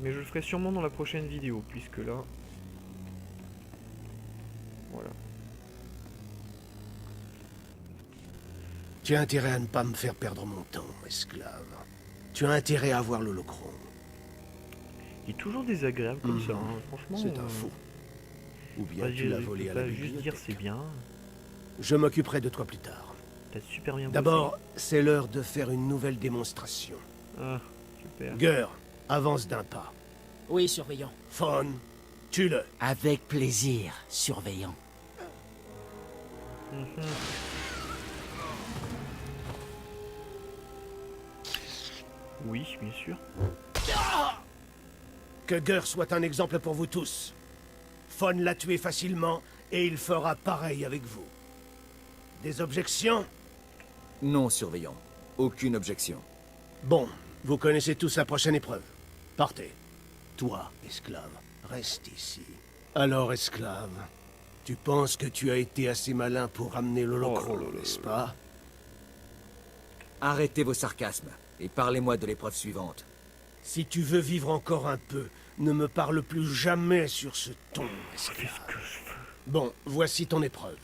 Mais je le ferai sûrement dans la prochaine vidéo, puisque là... Voilà. Tu as intérêt à ne pas me faire perdre mon temps, esclave. Tu as intérêt à avoir l'holochrone. Il est toujours désagréable comme ça, hein. Franchement... C'est un fou. Ou bien tu l'as volé à la juste dire bibliothèque. c'est bien. Je m'occuperai de toi plus tard. T'as super bien bossé. D'abord, c'est l'heure de faire une nouvelle démonstration. Ah, super. Gur, avance d'un pas. Oui, surveillant. Fawn, tue-le. Avec plaisir, surveillant. Oui, bien sûr. Que Gur soit un exemple pour vous tous. Fawn l'a tué facilement, et il fera pareil avec vous. Des objections? Non, surveillant. Aucune objection. Bon, vous connaissez tous la prochaine épreuve. Partez. Toi, esclave, reste ici. Alors, esclave, tu penses que tu as été assez malin pour ramener l'holochrone, n'est-ce pas? Arrêtez vos sarcasmes et parlez-moi de l'épreuve suivante. Si tu veux vivre encore un peu, ne me parle plus jamais sur ce ton, esclave. Bon, voici ton épreuve.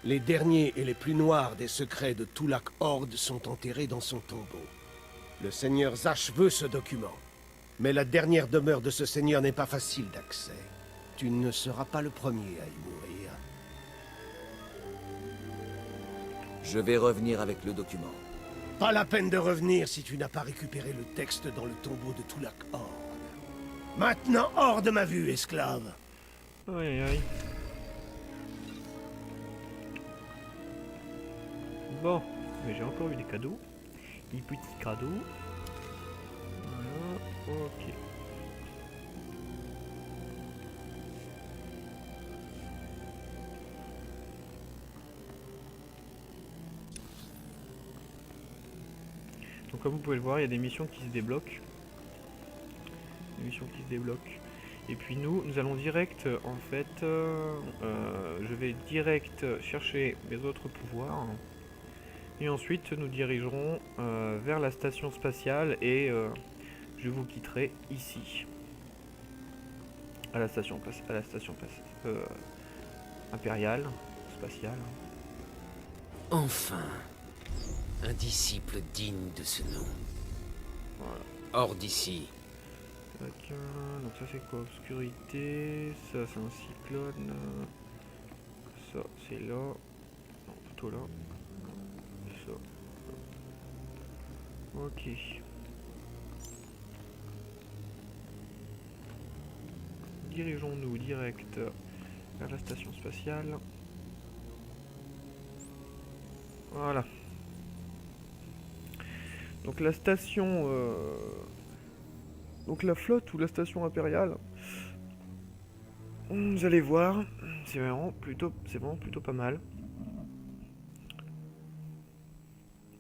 Les derniers et les plus noirs des secrets de Tulak Horde sont enterrés dans son tombeau. Le seigneur Zash veut ce document. Mais la dernière demeure de ce seigneur n'est pas facile d'accès. Tu ne seras pas le premier à y mourir. Je vais revenir avec le document. Pas la peine de revenir si tu n'as pas récupéré le texte dans le tombeau de Tulak Horde. Maintenant, hors de ma vue, esclave. Aïe aïe aïe. Bon, mais j'ai encore eu des cadeaux. Des petits cadeaux. Voilà, ok. Donc comme vous pouvez le voir, il y a des missions qui se débloquent. Des missions qui se débloquent. Et puis nous allons direct, en fait, je vais direct chercher mes autres pouvoirs. Et ensuite, nous dirigerons vers la station spatiale et je vous quitterai ici. À la station impériale, spatiale. Enfin, un disciple digne de ce nom. Voilà. Hors d'ici. Tac, donc ça c'est quoi? Obscurité, ça c'est un cyclone, ça c'est là, non plutôt là, ça, ok. Dirigeons-nous direct vers la station spatiale. Voilà. Donc la station... Donc la flotte ou la station impériale, vous allez voir, c'est vraiment plutôt pas mal.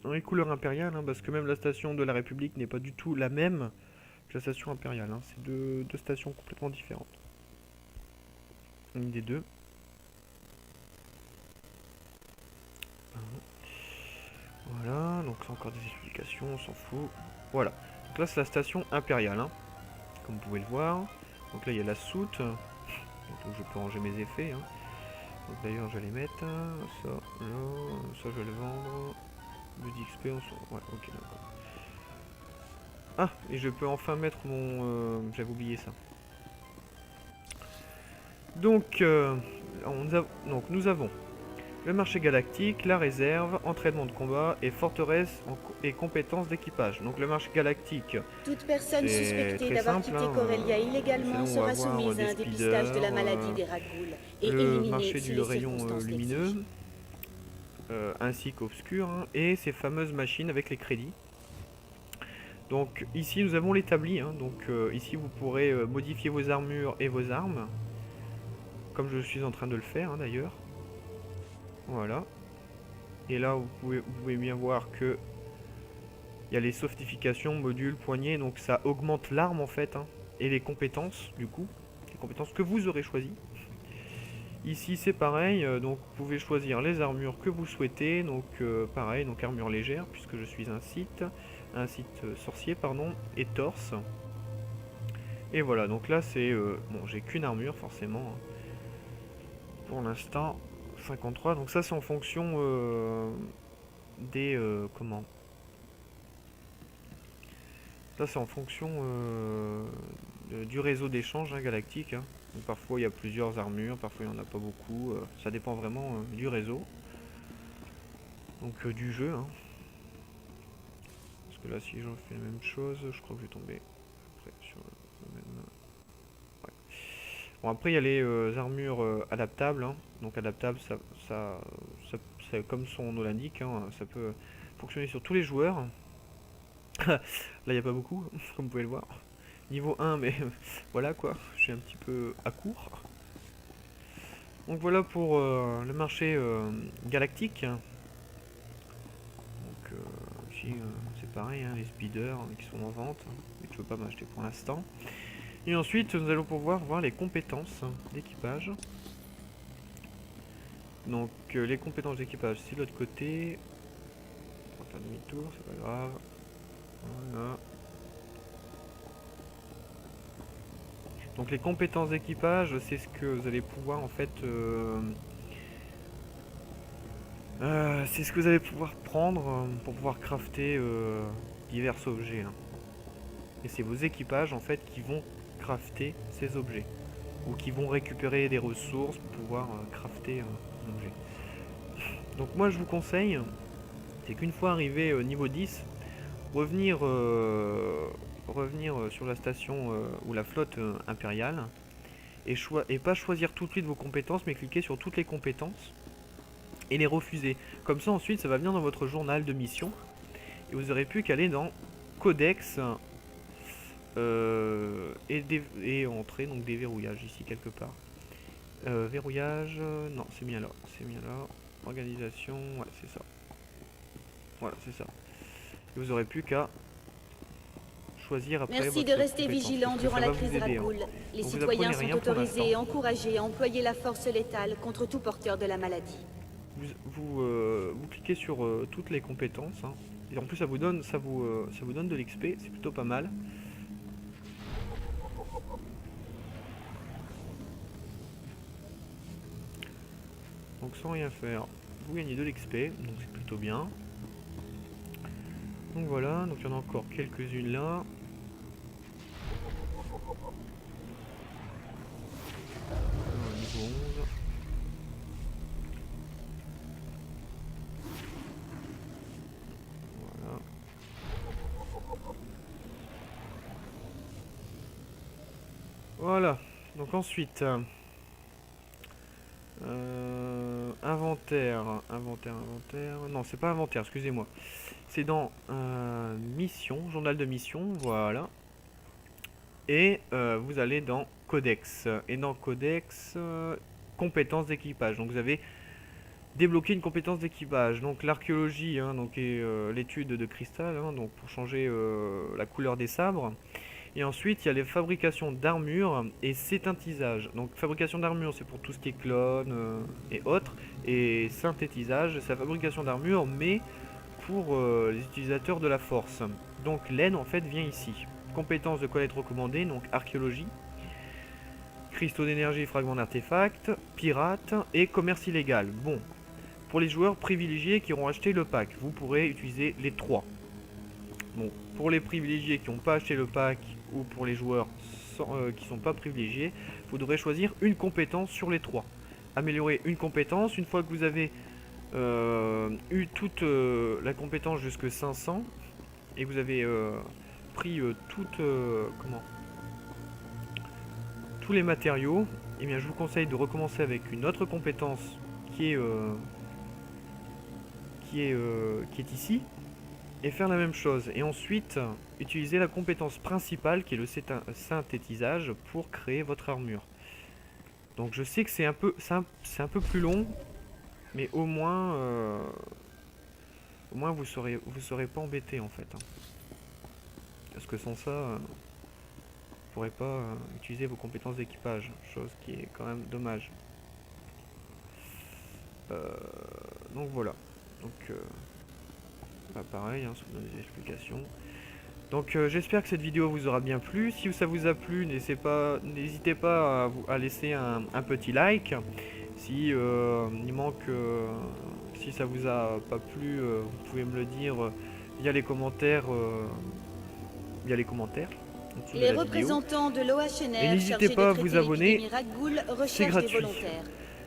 Dans les couleurs impériales, hein, parce que même la station de la République n'est pas du tout la même que la station impériale. Hein, c'est deux stations complètement différentes. Une des deux. Voilà, donc c'est encore des explications, on s'en fout. Voilà. Donc là c'est la station impériale, hein, comme vous pouvez le voir. Donc là il y a la soute, donc je peux ranger mes effets. Hein. Donc d'ailleurs je vais les mettre, ça, là, ça je vais le vendre. Le d'XP, on s'en... Ouais, ok d'accord. Ah, et je peux enfin mettre mon... J'avais oublié ça. Donc, nous avons Le marché galactique, la réserve, entraînement de combat et forteresse et compétences d'équipage. Donc le marché galactique, toute personne c'est suspectée très d'avoir simple, quitté Corellia illégalement c'est là où on va sera voir soumise à des un dépistage de la speeders, maladie des Raghouls et le éliminée marché si du les rayon circonstances lumineux, l'exigent. ainsi qu'obscur, hein, et ces fameuses machines avec les crédits. Donc ici nous avons l'établi, hein, donc ici vous pourrez modifier vos armures et vos armes, comme je suis en train de le faire hein, d'ailleurs. Voilà. Et là vous pouvez bien voir que il y a les softifications, modules, poignées, donc ça augmente l'arme en fait, hein, et les compétences du coup, les compétences que vous aurez choisies. Ici c'est pareil, donc vous pouvez choisir les armures que vous souhaitez, donc pareil, donc armure légère puisque je suis un site sorcier pardon, et torse. Et voilà, donc là c'est bon, j'ai qu'une armure forcément hein. Pour l'instant 53, donc ça c'est en fonction des comment, ça c'est en fonction du réseau d'échange hein, galactique hein. Donc, parfois il y a plusieurs armures, parfois il n'y en a pas beaucoup, ça dépend vraiment du réseau, donc du jeu hein. Parce que là si je fais la même chose, je crois que je vais tomber après sur le même... Ouais. Bon après il y a les armures adaptables, hein. Donc adaptable ça comme son nom l'indique, hein, ça peut fonctionner sur tous les joueurs. Là il n'y a pas beaucoup, comme vous pouvez le voir. Niveau 1 mais voilà quoi, je suis un petit peu à court. Donc voilà pour le marché galactique. Donc ici c'est pareil, hein, les speeders qui sont en vente, mais que je ne veux pas m'acheter pour l'instant. Et ensuite nous allons pouvoir voir les compétences d'équipage. Donc les compétences d'équipage c'est de l'autre côté. On va faire demi-tour, c'est pas grave. Voilà. Donc les compétences d'équipage, c'est ce que vous allez pouvoir en fait c'est ce que vous allez pouvoir prendre pour pouvoir crafter divers objets hein. Et c'est vos équipages en fait qui vont crafter ces objets ou qui vont récupérer des ressources pour pouvoir crafter un objet. Donc moi je vous conseille, c'est qu'une fois arrivé niveau 10, revenir sur la station ou la flotte impériale et pas choisir tout de suite vos compétences mais cliquer sur toutes les compétences et les refuser. Comme ça ensuite ça va venir dans votre journal de mission et vous aurez plus qu'à aller dans Codex et entrer donc des verrouillages ici quelque part. Verrouillage, non c'est bien là, organisation, ouais c'est ça. Voilà c'est ça. Et vous aurez plus qu'à choisir après. Merci de rester vigilant durant la crise Raghul. Les citoyens sont autorisés et encouragés à employer la force létale contre tout porteur de la maladie. Vous cliquez sur toutes les compétences hein. Et en plus ça vous donne de l'XP, c'est plutôt pas mal. Donc sans rien faire, vous gagnez de l'XP, donc c'est plutôt bien. Donc voilà, donc il y en a encore quelques-unes là. Niveau 11. Voilà. Voilà, donc ensuite inventaire, non c'est pas inventaire, excusez-moi, c'est dans mission, journal de mission, voilà, et vous allez dans Codex, et dans Codex, compétences d'équipage, donc vous avez débloqué une compétence d'équipage, donc l'archéologie, hein, donc l'étude de cristal, hein, donc pour changer la couleur des sabres. Et ensuite, il y a les fabrications d'armure et synthétisage. Donc, fabrication d'armure, c'est pour tout ce qui est clone et autres. Et synthétisage, c'est la fabrication d'armure, mais pour les utilisateurs de la force. Donc, l'aide, en fait, vient ici. Compétences de collecte recommandées, donc archéologie, cristaux d'énergie, fragments d'artefacts, pirates et commerce illégal. Bon, pour les joueurs privilégiés qui auront acheté le pack, vous pourrez utiliser les 3. Bon, pour les privilégiés qui n'ont pas acheté le pack, ou pour les joueurs qui ne sont pas privilégiés, vous devrez choisir une compétence sur les 3. Améliorer une compétence, une fois que vous avez eu toute la compétence jusque 500 et vous avez pris tous les matériaux, et bien je vous conseille de recommencer avec une autre compétence qui est ici, et faire la même chose, et ensuite utiliser la compétence principale qui est le synthétisage pour créer votre armure. Donc je sais que c'est un peu plus long, mais au moins vous serez pas embêté en fait, hein. Parce que sans ça vous pourrez pas utiliser vos compétences d'équipage, chose qui est quand même dommage. Donc voilà, donc pareil, hein, ça vous donne des explications. Donc j'espère que cette vidéo vous aura bien plu. Si ça vous a plu, n'hésitez pas à laisser un petit like. Si si ça vous a pas plu, vous pouvez me le dire via les commentaires. Les représentants de l'OHNR et n'hésitez pas à vous abonner, c'est gratuit.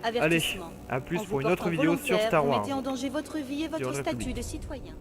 Allez, à plus pour une autre vidéo sur Star Wars. Vous mettez en danger votre vie et votre statut de citoyen.